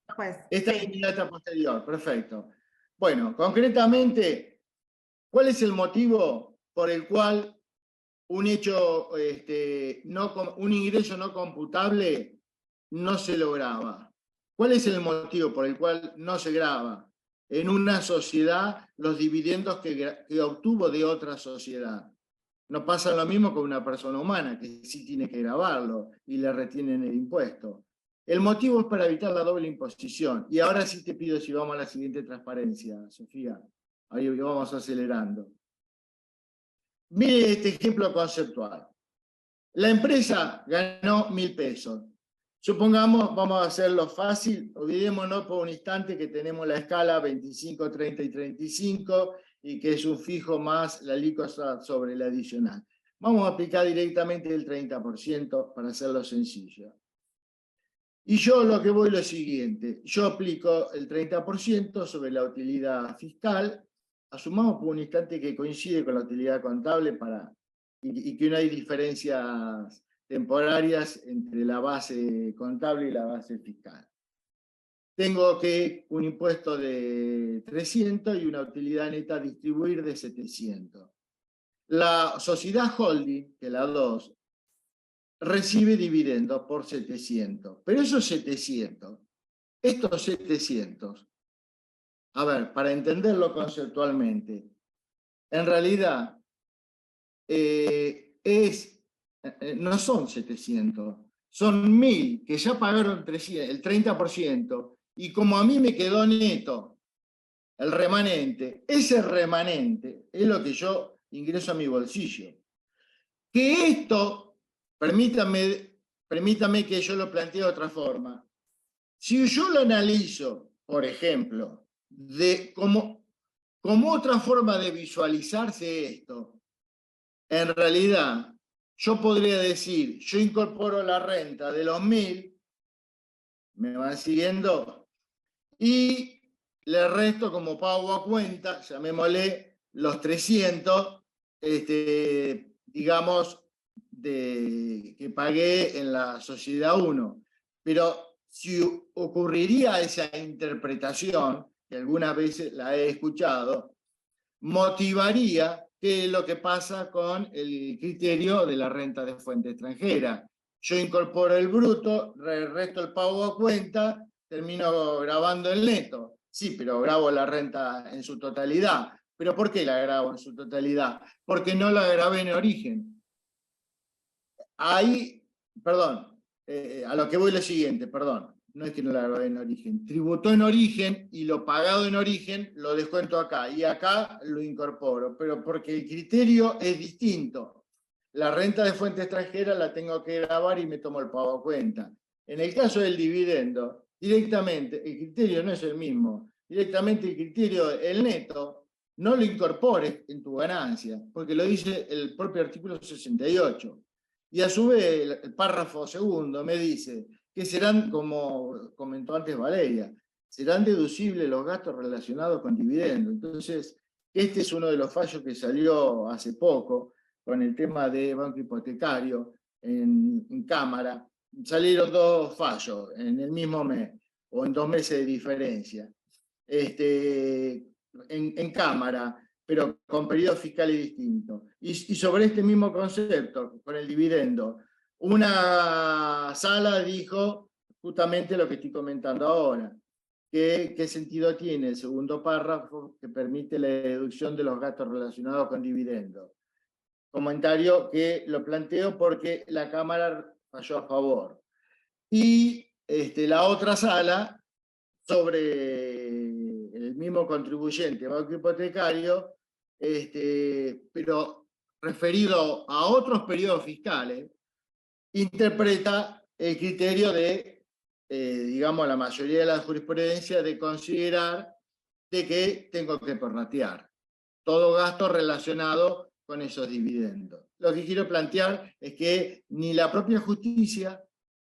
después. Esta es la inmediata posterior, perfecto. Bueno, concretamente, ¿cuál es el motivo por el cual un hecho, un ingreso no computable no se lo grava? ¿Cuál es el motivo por el cual no se grava en una sociedad los dividendos que obtuvo de otra sociedad? No pasa lo mismo con una persona humana, que sí tiene que gravarlo y le retienen el impuesto. El motivo es para evitar la doble imposición. Y ahora sí te pido si vamos a la siguiente transparencia, Sofía. Ahí vamos acelerando. Mire este ejemplo conceptual. La empresa ganó 1.000 pesos. Supongamos, vamos a hacerlo fácil, olvidémonos por un instante que tenemos la escala 25, 30 y 35 y que es un fijo más la alícuota sobre la adicional. Vamos a aplicar directamente el 30% para hacerlo sencillo. Y yo lo que voy es lo siguiente, yo aplico el 30% sobre la utilidad fiscal, asumamos por un instante que coincide con la utilidad contable y que no hay diferencias temporarias entre la base contable y la base fiscal. Tengo que un impuesto de 300 y una utilidad neta a distribuir de 700. La sociedad holding, que la 2, recibe dividendos por 700. Pero esos 700, estos 700, a ver, para entenderlo conceptualmente, en realidad no son 700, son 1.000 que ya pagaron 300, el 30%, y como a mí me quedó neto el remanente, ese remanente es lo que yo ingreso a mi bolsillo. Que esto, permítame que yo lo plantee de otra forma. Si yo lo analizo, por ejemplo, como otra forma de visualizarse esto, en realidad, yo podría decir, yo incorporo la renta de los 1.000, me van siguiendo, y le resto como pago a cuenta, llamémosle los 300, digamos, que pagué en la sociedad 1. Pero si ocurriría esa interpretación, que algunas veces la he escuchado, motivaría qué es lo que pasa con el criterio de la renta de fuente extranjera. Yo incorporo el bruto, resto el pago a cuenta, termino grabando el neto. Sí, pero grabo la renta en su totalidad. ¿Pero por qué la grabo en su totalidad? Porque no la grabé en origen. Ahí, perdón, a lo que voy lo siguiente, perdón. No es que no la grabé en origen. Tributó en origen y lo pagado en origen lo descuento acá. Y acá lo incorporo. Pero porque el criterio es distinto. La renta de fuente extranjera la tengo que grabar y me tomo el pago a cuenta. En el caso del dividendo, directamente el criterio no es el mismo. Directamente el criterio, el neto, no lo incorpores en tu ganancia, porque lo dice el propio artículo 68. Y a su vez el párrafo segundo me dice que serán, como comentó antes Valeria, serán deducibles los gastos relacionados con dividendos. Entonces, este es uno de los fallos que salió hace poco con el tema de banco hipotecario en Cámara. Salieron 2 fallos en el mismo mes, o en 2 meses de diferencia. En Cámara, pero con periodos fiscales distintos. Y sobre este mismo concepto, con el dividendo, una sala dijo justamente lo que estoy comentando ahora. ¿Qué sentido tiene el segundo párrafo que permite la deducción de los gastos relacionados con dividendos? Comentario que lo planteo porque la Cámara falló a favor. Y la otra sala, sobre el mismo contribuyente, banco hipotecario, pero referido a otros periodos fiscales, interpreta el criterio de, digamos, la mayoría de la jurisprudencia de considerar de que tengo que prorratear todo gasto relacionado con esos dividendos. Lo que quiero plantear es que ni la propia justicia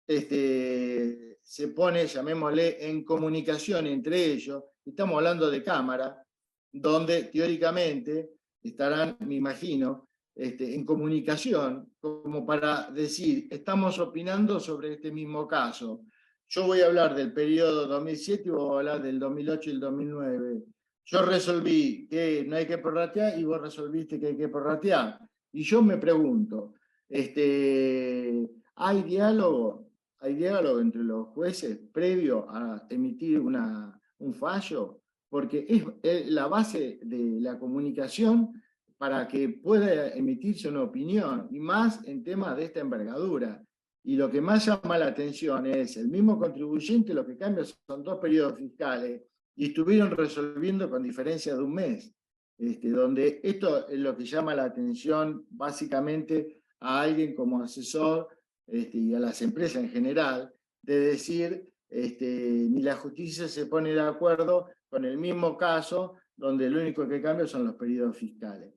se pone, llamémosle, en comunicación entre ellos. Estamos hablando de Cámara, donde teóricamente estarán, me imagino, en comunicación, como para decir, estamos opinando sobre este mismo caso. Yo voy a hablar del periodo 2007 y voy a hablar del 2008 y el 2009. Yo resolví que no hay que prorratear y vos resolviste que hay que prorratear. Y yo me pregunto, ¿hay diálogo? ¿Hay diálogo entre los jueces previo a emitir un fallo? Porque es la base de la comunicación para que pueda emitirse una opinión, y más en temas de esta envergadura. Y lo que más llama la atención es el mismo contribuyente, lo que cambia son 2 periodos fiscales y estuvieron resolviendo con diferencia de un mes. Donde esto es lo que llama la atención básicamente a alguien como asesor y a las empresas en general, de decir, ni la justicia se pone de acuerdo con el mismo caso donde lo único que cambia son los periodos fiscales.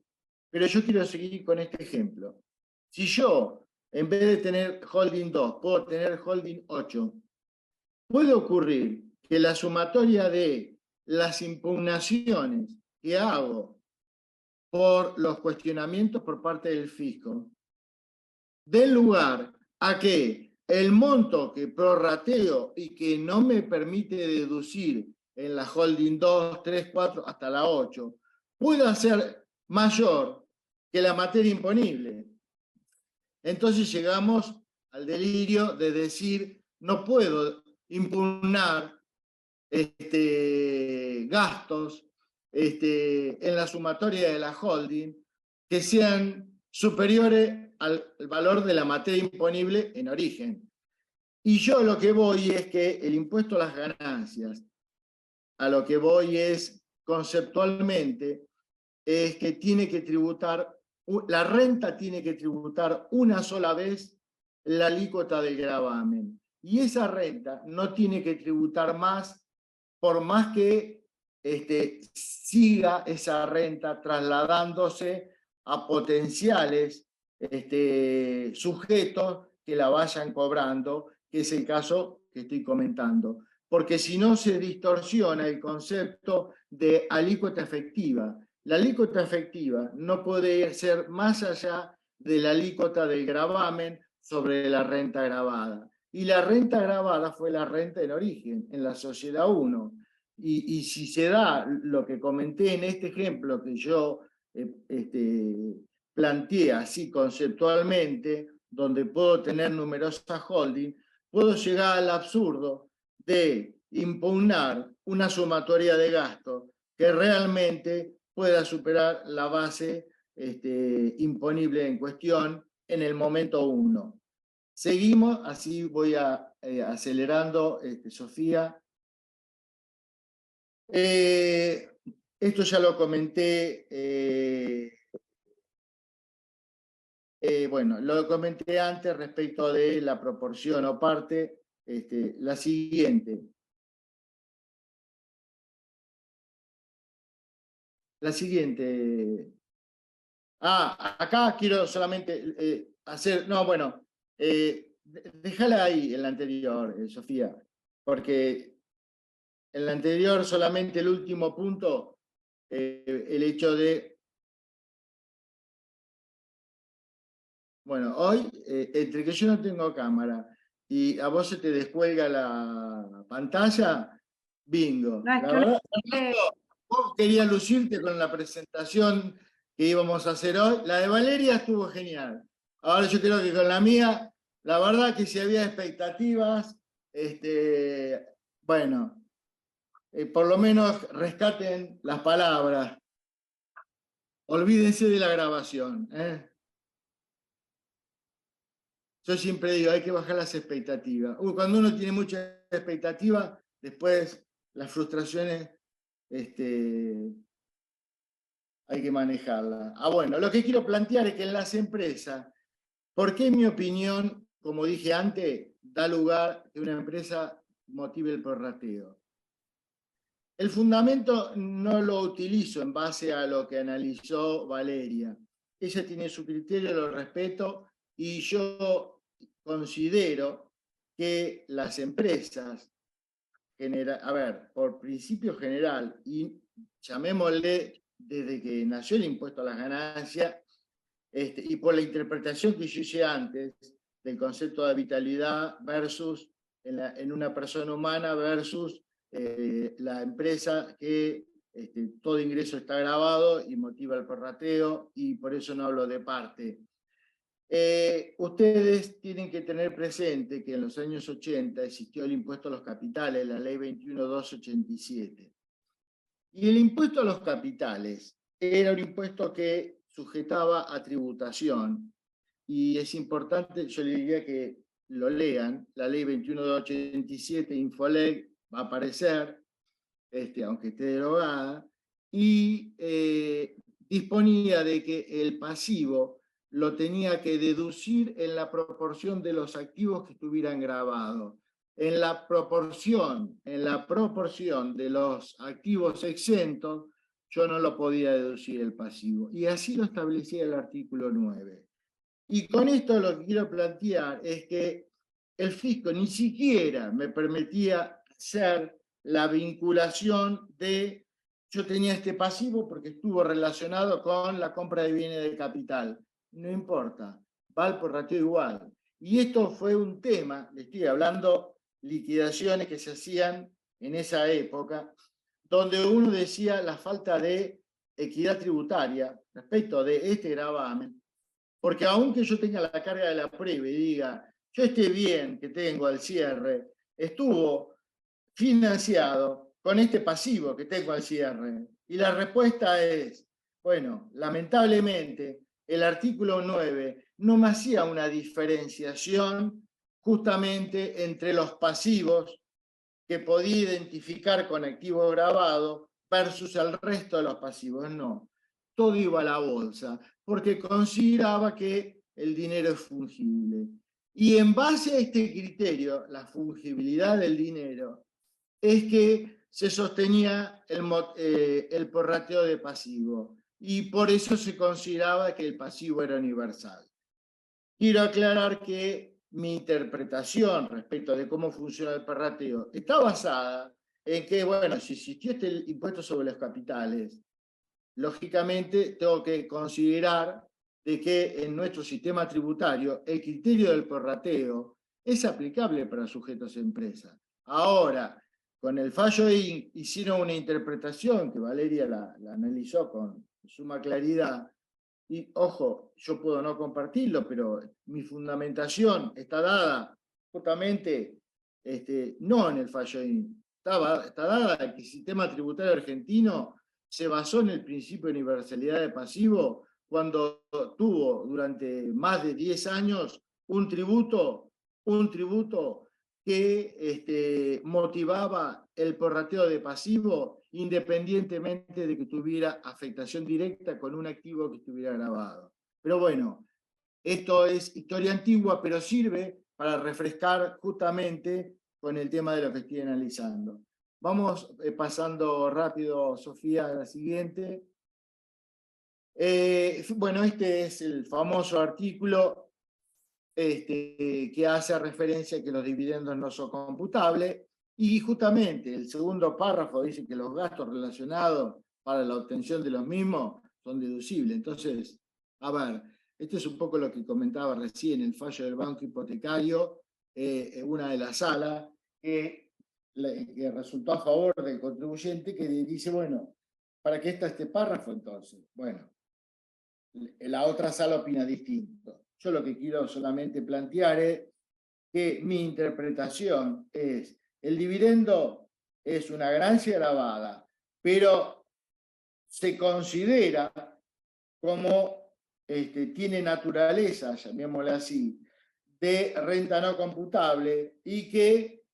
Pero yo quiero seguir con este ejemplo. Si yo, en vez de tener holding 2, puedo tener holding 8, puede ocurrir que la sumatoria de las impugnaciones que hago por los cuestionamientos por parte del fisco den lugar a que el monto que prorrateo y que no me permite deducir en la holding 2, 3, 4 hasta la 8 pueda ser mayor que la materia imponible. Entonces llegamos al delirio de decir no puedo impugnar gastos en la sumatoria de la holding que sean superiores al valor de la materia imponible en origen. Y yo lo que voy es que el impuesto a las ganancias, a lo que voy es conceptualmente, es que tiene que tributar, la renta tiene que tributar una sola vez la alícuota del gravamen. Y esa renta no tiene que tributar más, por más que siga esa renta trasladándose a potenciales sujetos que la vayan cobrando, que es el caso que estoy comentando. Porque si no se distorsiona el concepto de alícuota efectiva. La alícuota efectiva no puede ser más allá de la alícuota del gravamen sobre la renta gravada. Y la renta gravada fue la renta en origen, en la sociedad 1. Y si se da lo que comenté en este ejemplo que yo planteé así conceptualmente, donde puedo tener numerosas holdings, puedo llegar al absurdo de impugnar una sumatoria de gastos que realmente pueda superar la base imponible en cuestión en el momento 1. Seguimos, así voy acelerando, Sofía. Esto ya lo comenté, bueno, lo comenté antes respecto de la proporción o parte, la siguiente. La siguiente. Acá quiero solamente hacer, no, bueno, déjala ahí en la anterior, Sofía, porque en la anterior solamente el último punto, el hecho de, bueno, hoy, entre que yo no tengo cámara y a vos se te descuelga la pantalla, bingo. No, es la que verdad, vos querías lucirte con la presentación que íbamos a hacer hoy. La de Valeria estuvo genial. Ahora yo creo que con la mía, la verdad que si había expectativas, bueno, por lo menos rescaten las palabras. Olvídense de la grabación. Yo siempre digo, hay que bajar las expectativas. Cuando uno tiene mucha expectativa, después las frustraciones hay que manejarlas. Bueno, lo que quiero plantear es que en las empresas, ¿por qué en mi opinión, como dije antes, da lugar que una empresa motive el prorrateo? El fundamento no lo utilizo en base a lo que analizó Valeria. Ella tiene su criterio, lo respeto, y yo considero que las empresas, por principio general, y llamémosle desde que nació el impuesto a las ganancias, y por la interpretación que yo hice antes del concepto de vitalidad versus en una persona humana versus la empresa que todo ingreso está grabado y motiva el prorrateo, y por eso no hablo de parte. Ustedes tienen que tener presente que en los años 80 existió el impuesto a los capitales, la ley 21.287. Y el impuesto a los capitales era un impuesto que sujetaba a tributación. Y es importante, yo le diría que lo lean, la ley 21 de 87, Infoleg, va a aparecer, aunque esté derogada, y disponía de que el pasivo lo tenía que deducir en la proporción de los activos que estuvieran grabados. En la proporción de los activos exentos, yo no lo podía deducir el pasivo. Y así lo establecía el artículo 9. Y con esto lo que quiero plantear es que el fisco ni siquiera me permitía hacer la vinculación de yo tenía este pasivo porque estuvo relacionado con la compra de bienes de capital. No importa, va al prorrateo igual. Y esto fue un tema, le estoy hablando liquidaciones que se hacían en esa época, donde uno decía la falta de equidad tributaria respecto de este gravamen, porque aunque yo tenga la carga de la prueba y diga, yo este bien que tengo al cierre estuvo financiado con este pasivo que tengo al cierre. Y la respuesta es, bueno, lamentablemente el artículo 9 no me hacía una diferenciación justamente entre los pasivos que podía identificar con activo grabado versus el resto de los pasivos. No, todo iba a la bolsa, porque consideraba que el dinero es fungible. Y en base a este criterio, la fungibilidad del dinero, es que se sostenía el prorrateo de pasivo. Y por eso se consideraba que el pasivo era universal. Quiero aclarar que mi interpretación respecto de cómo funciona el prorrateo está basada en que, bueno, si existió este impuesto sobre los capitales, lógicamente tengo que considerar de que en nuestro sistema tributario el criterio del prorrateo es aplicable para sujetos a empresas. Ahora, con el fallo hicieron una interpretación que Valeria la analizó con suma claridad. Y ojo, yo puedo no compartirlo, pero mi fundamentación está dada justamente no en el fallo está dada en que el sistema tributario argentino se basó en el principio de universalidad de pasivo cuando tuvo durante más de 10 años un tributo que motivaba el prorrateo de pasivo independientemente de que tuviera afectación directa con un activo que estuviera grabado. Pero bueno, esto es historia antigua, pero sirve para refrescar justamente con el tema de lo que estoy analizando. Vamos pasando rápido, Sofía, a la siguiente. Bueno, este es el famoso artículo que hace referencia a que los dividendos no son computables. Y justamente el segundo párrafo dice que los gastos relacionados para la obtención de los mismos son deducibles. Entonces, a ver, esto es un poco lo que comentaba recién, el fallo del banco hipotecario, una de las salas que resultó a favor del contribuyente, que dice, bueno, ¿para qué está este párrafo entonces? Bueno, la otra sala opina distinto. Yo lo que quiero solamente plantear es que mi interpretación es el dividendo es una ganancia grabada, pero se considera como tiene naturaleza, llamémosla así, de renta no computable y que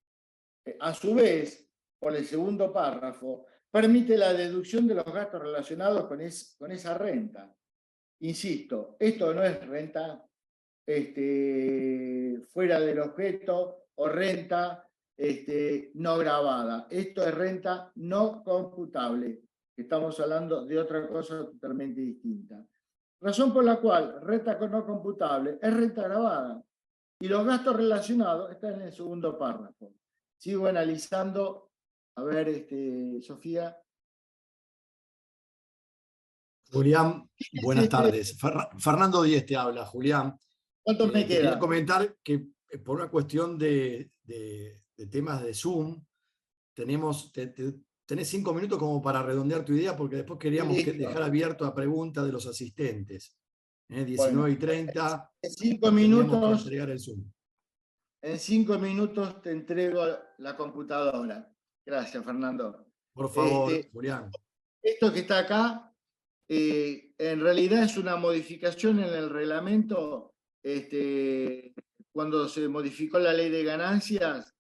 a su vez, por el segundo párrafo, permite la deducción de los gastos relacionados con esa renta. Insisto, esto no es renta fuera del objeto o renta no grabada. Esto es renta no computable. Estamos hablando de otra cosa totalmente distinta. Razón por la cual renta no computable es renta grabada y los gastos relacionados están en el segundo párrafo. Sigo analizando. A ver, Sofía. Julián, buenas tardes. Fernando Díez te habla, Julián. ¿Cuánto me queda? Quería comentar que por una cuestión de temas de Zoom, tenés 5 minutos como para redondear tu idea, porque después queríamos dejar abierto a preguntas de los asistentes. 19:30. En 5 minutos. Entregar el Zoom. En 5 minutos te entrego la computadora. Gracias, Fernando. Por favor, Julián. Esto que está acá, en realidad es una modificación en el reglamento cuando se modificó la ley de ganancias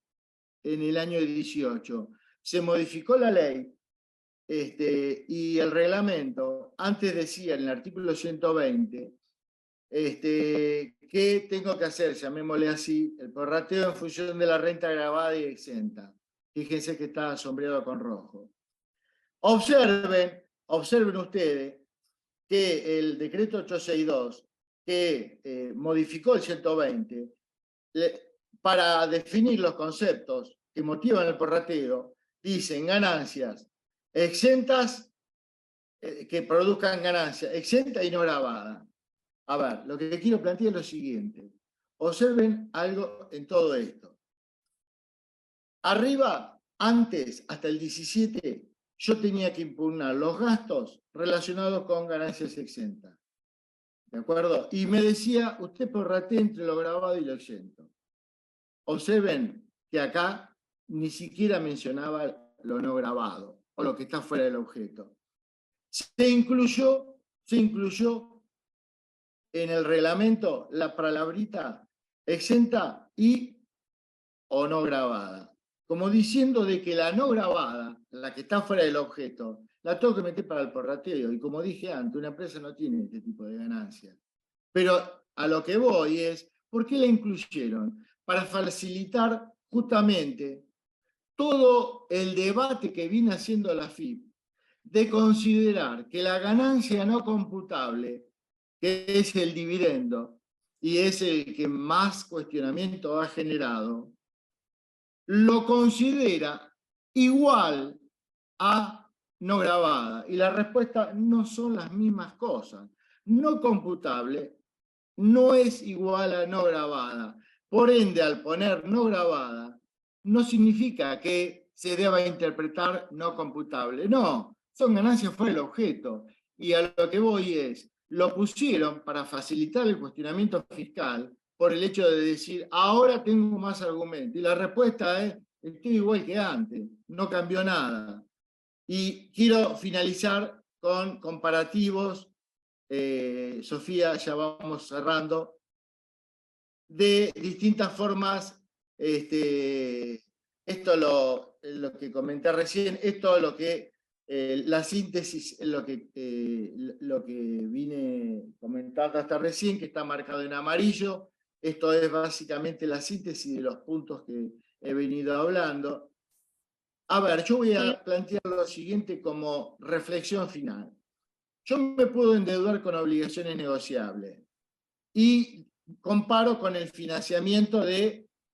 en el año 18. Se modificó la ley y el reglamento. Antes decía en el artículo 120 ¿qué tengo que hacer? Llamémosle así, el prorrateo en función de la renta gravada y exenta. Fíjense que está sombreado con rojo. Observen ustedes que el decreto 862, que modificó el 120, para definir los conceptos que motivan el prorrateo, dicen ganancias exentas, que produzcan ganancias exenta y no grabada. A ver, lo que quiero plantear es lo siguiente. Observen algo en todo esto. Arriba, antes, hasta el 17, yo tenía que impugnar los gastos relacionados con ganancias exentas. ¿De acuerdo? Y me decía, usted prorratea entre lo grabado y lo exento. Observen que acá ni siquiera mencionaba lo no grabado, o lo que está fuera del objeto. Se incluyó en el reglamento la palabrita exenta y o no grabada, como diciendo de que la no grabada, la que está fuera del objeto, la tengo que meter para el prorrateo, y como dije antes, una empresa no tiene este tipo de ganancias. Pero a lo que voy es, ¿por qué la incluyeron? Para facilitar justamente todo el debate que viene haciendo la FIP, de considerar que la ganancia no computable, que es el dividendo, y es el que más cuestionamiento ha generado, lo considera igual a no grabada. Y la respuesta no son las mismas cosas. No computable no es igual a no grabada. Por ende, al poner no grabada, no significa que se deba interpretar no computable. No, son ganancias fuera del objeto. Y a lo que voy es, lo pusieron para facilitar el cuestionamiento fiscal por el hecho de decir, ahora tengo más argumentos. Y la respuesta es, estoy igual que antes, no cambió nada. Y quiero finalizar con comparativos, Sofía, ya vamos cerrando, de distintas formas. Esto lo que comenté recién, esto lo que la síntesis, lo que vine comentando hasta recién, que está marcado en amarillo. Esto es básicamente la síntesis de los puntos que he venido hablando. A ver, yo voy a plantear lo siguiente como reflexión final. Yo me puedo endeudar con obligaciones negociables y comparo con el financiamiento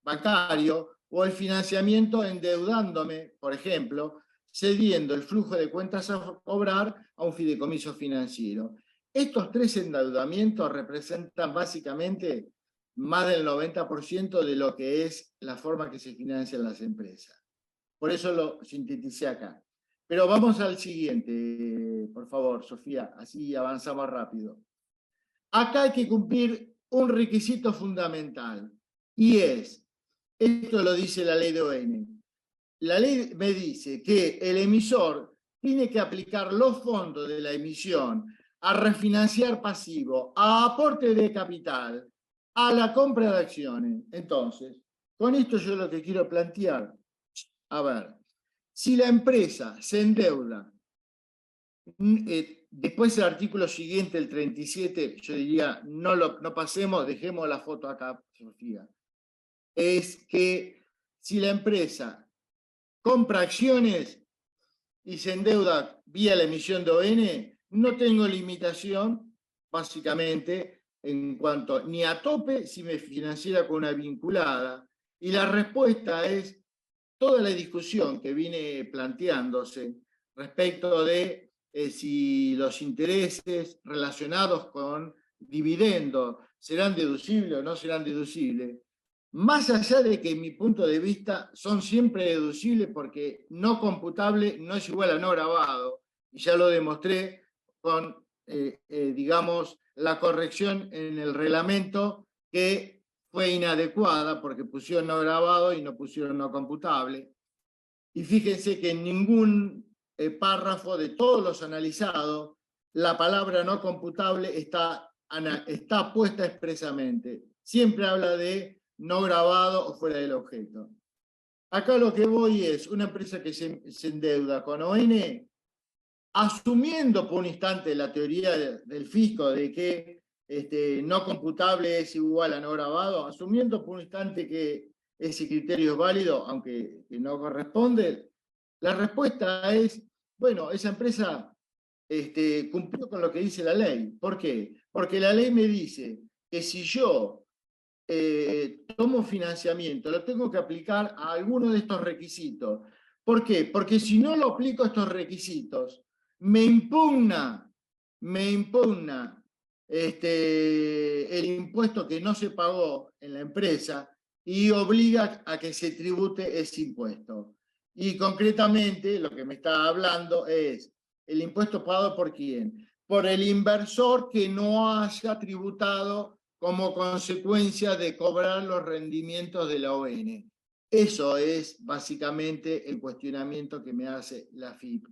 bancario o el financiamiento endeudándome, por ejemplo, cediendo el flujo de cuentas a cobrar a un fideicomiso financiero. Estos tres endeudamientos representan básicamente más del 90% de lo que es la forma que se financian las empresas. Por eso lo sinteticé acá. Pero vamos al siguiente, por favor, Sofía, así avanzamos rápido. Acá hay que cumplir un requisito fundamental, y es, esto lo dice la ley de ON, la ley me dice que el emisor tiene que aplicar los fondos de la emisión a refinanciar pasivo, a aporte de capital, a la compra de acciones. Entonces, con esto yo lo que quiero plantear, a ver, si la empresa se endeuda, después el artículo siguiente, el 37, yo diría, no pasemos, dejemos la foto acá, Sofía. Es que si la empresa compra acciones y se endeuda vía la emisión de ON, no tengo limitación, básicamente, en cuanto ni a tope si me financiera con una vinculada. Y la respuesta es toda la discusión que viene planteándose respecto de si los intereses relacionados con dividendos serán deducibles o no serán deducibles, más allá de que en mi punto de vista son siempre deducibles porque no computable no es igual a no grabado, y ya lo demostré con, digamos, la corrección en el reglamento que fue inadecuada porque pusieron no grabado y no pusieron no computable. Y fíjense que en ningún párrafo de todos los analizados la palabra no computable está puesta expresamente. Siempre habla de no grabado o fuera del objeto. Acá lo que voy es una empresa que se endeuda con ON, asumiendo por un instante la teoría del fisco de que no computable es igual a no grabado, asumiendo por un instante que ese criterio es válido, aunque que no corresponde, la respuesta es, bueno, esa empresa cumplió con lo que dice la ley. ¿Por qué? Porque la ley me dice que si yo tomo financiamiento, lo tengo que aplicar a alguno de estos requisitos. ¿Por qué? Porque si no lo aplico a estos requisitos, me impugna el impuesto que no se pagó en la empresa y obliga a que se tribute ese impuesto. Y concretamente lo que me está hablando es el impuesto pagado ¿por quién? Por el inversor que no haya tributado como consecuencia de cobrar los rendimientos de la ON. Eso es básicamente el cuestionamiento que me hace la FIP,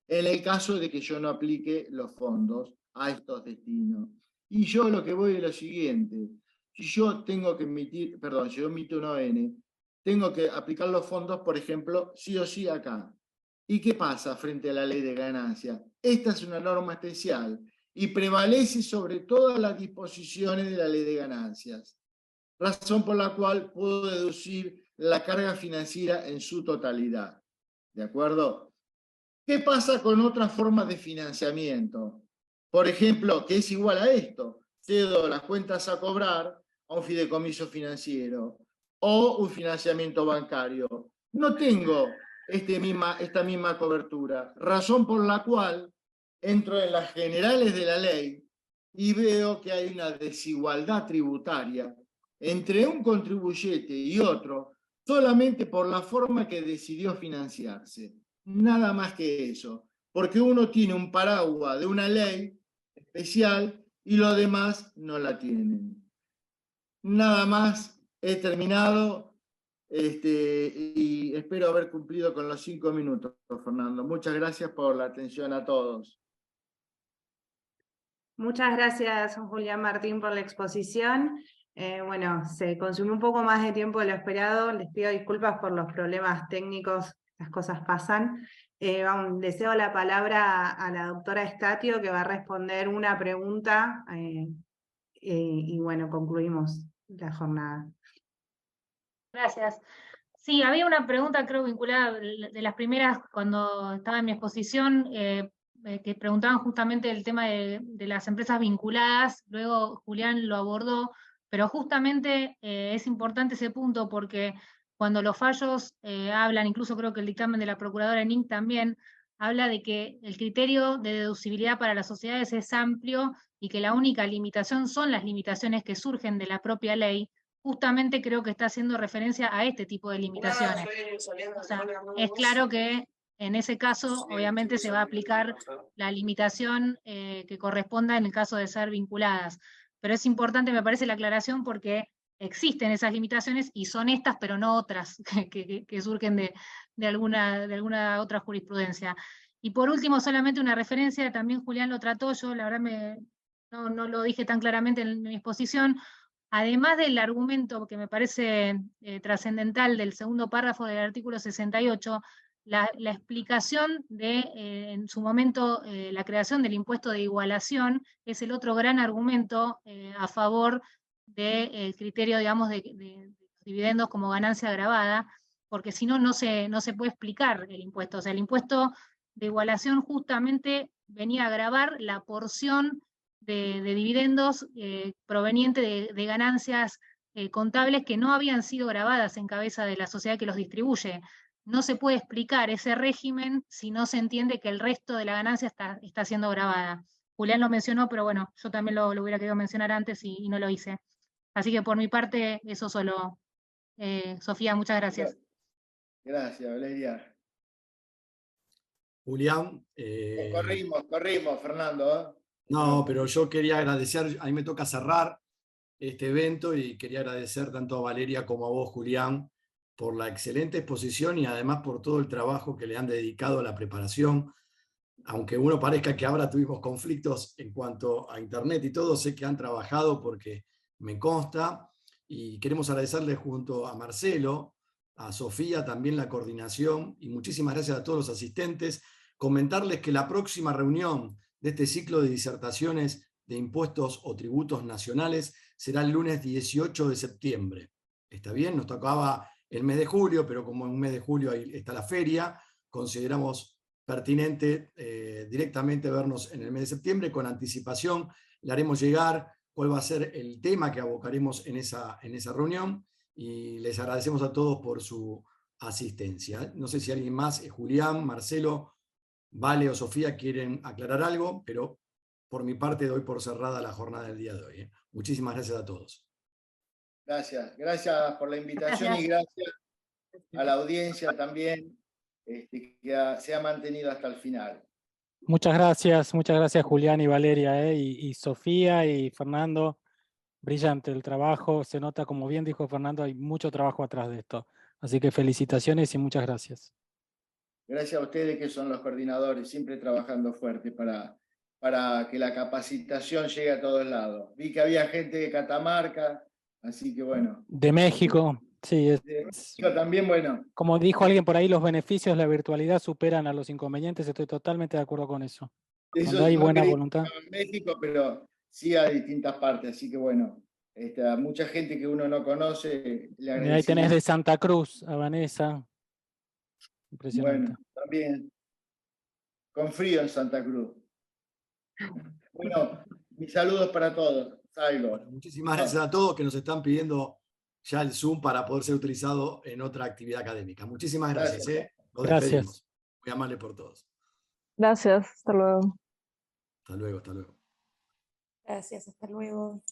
en el caso de que yo no aplique los fondos a estos destinos. Y yo lo que voy es lo siguiente, si yo tengo que emitir, perdón, si yo emito una ON, tengo que aplicar los fondos, por ejemplo, sí o sí acá. ¿Y qué pasa frente a la ley de ganancia? Esta es una norma especial y prevalece sobre todas las disposiciones de la ley de ganancias, razón por la cual puedo deducir la carga financiera en su totalidad. ¿De acuerdo? ¿Qué pasa con otras formas de financiamiento? Por ejemplo, que es igual a esto. Cedo las cuentas a cobrar a un fideicomiso financiero o un financiamiento bancario. No tengo esta misma cobertura, razón por la cual entro en las generales de la ley y veo que hay una desigualdad tributaria entre un contribuyente y otro solamente por la forma que decidió financiarse. Nada más que eso, porque uno tiene un paraguas de una ley especial y los demás no la tienen. Nada más, he terminado y espero haber cumplido con los 5 minutos, Fernando. Muchas gracias por la atención a todos. Muchas gracias, Julián Martín, por la exposición. Bueno, se consumió un poco más de tiempo de lo esperado. Les pido disculpas por los problemas técnicos, las cosas pasan. Le cedo la palabra a la doctora Estatio, que va a responder una pregunta y bueno, concluimos la jornada. Gracias. Sí, había una pregunta, creo, vinculada de las primeras, cuando estaba en mi exposición, que preguntaban justamente el tema de las empresas vinculadas. Luego Julián lo abordó, pero justamente es importante ese punto porque cuando los fallos hablan, incluso creo que el dictamen de la Procuradora NINC también, habla de que el criterio de deducibilidad para las sociedades es amplio y que la única limitación son las limitaciones que surgen de la propia ley. Justamente creo que está haciendo referencia a este tipo de limitaciones. O sea, es claro que en ese caso, obviamente, se va a aplicar la limitación que corresponda en el caso de ser vinculadas. Pero es importante, me parece, la aclaración porque existen esas limitaciones y son estas, pero no otras que surgen de alguna otra jurisprudencia. Y por último, solamente una referencia, también Julián lo trató, yo la verdad no lo dije tan claramente en mi exposición. Además del argumento que me parece trascendental del segundo párrafo del artículo 68, la explicación de, en su momento, la creación del impuesto de igualación es el otro gran argumento a favor del criterio, digamos, de dividendos como ganancia agravada, porque si no, no se puede explicar el impuesto. O sea, el impuesto de igualación justamente venía a gravar la porción de dividendos proveniente de ganancias contables que no habían sido grabadas en cabeza de la sociedad que los distribuye. No se puede explicar ese régimen si no se entiende que el resto de la ganancia está siendo grabada. Julián lo mencionó, pero bueno, yo también lo hubiera querido mencionar antes y no lo hice. Así que por mi parte, eso solo. Sofía, muchas gracias. Gracias, Valeria. Julián. Corrimos, Fernando. No, pero yo quería agradecer, a mí me toca cerrar este evento y quería agradecer tanto a Valeria como a vos, Julián, por la excelente exposición y además por todo el trabajo que le han dedicado a la preparación. Aunque uno parezca que ahora tuvimos conflictos en cuanto a internet y todo, sé que han trabajado porque me consta. y queremos agradecerle junto a Marcelo, a Sofía también la coordinación, y muchísimas gracias a todos los asistentes. Comentarles que la próxima reunión de este ciclo de disertaciones de impuestos o tributos nacionales será el lunes 18 de septiembre. ¿Está bien? Nos tocaba el mes de julio, pero como en un mes de julio ahí está la feria, consideramos pertinente directamente vernos en el mes de septiembre. Con anticipación le haremos llegar cuál va a ser el tema que abocaremos en esa reunión, y les agradecemos a todos por su asistencia. No sé si alguien más, Julián, Marcelo, Vale o Sofía quieren aclarar algo, pero por mi parte doy por cerrada la jornada del día de hoy. Muchísimas gracias a todos. Gracias por la invitación y gracias a la audiencia también, que se ha mantenido hasta el final. Muchas gracias Julián y Valeria, y Sofía y Fernando. Brillante el trabajo, se nota, como bien dijo Fernando, hay mucho trabajo atrás de esto. Así que felicitaciones y muchas gracias. Gracias a ustedes que son los coordinadores, siempre trabajando fuerte para que la capacitación llegue a todos lados. Vi que había gente de Catamarca, así que bueno. De México, sí. De México también, bueno. Como dijo alguien por ahí, los beneficios de la virtualidad superan a los inconvenientes, estoy totalmente de acuerdo con eso. Cuando hay buena voluntad. En México, pero sí a distintas partes, así que bueno, a mucha gente que uno no conoce, le agradecemos. Ahí tenés de Santa Cruz a Vanessa. Impresionante. Bueno, también con frío en Santa Cruz. Bueno, mis saludos para todos. Salgo. Bueno, muchísimas gracias a todos que nos están pidiendo ya el Zoom para poder ser utilizado en otra actividad académica. Muchísimas gracias. Nos despedimos. Muy amable por todos. Gracias, hasta luego. Hasta luego, hasta luego. Gracias, hasta luego.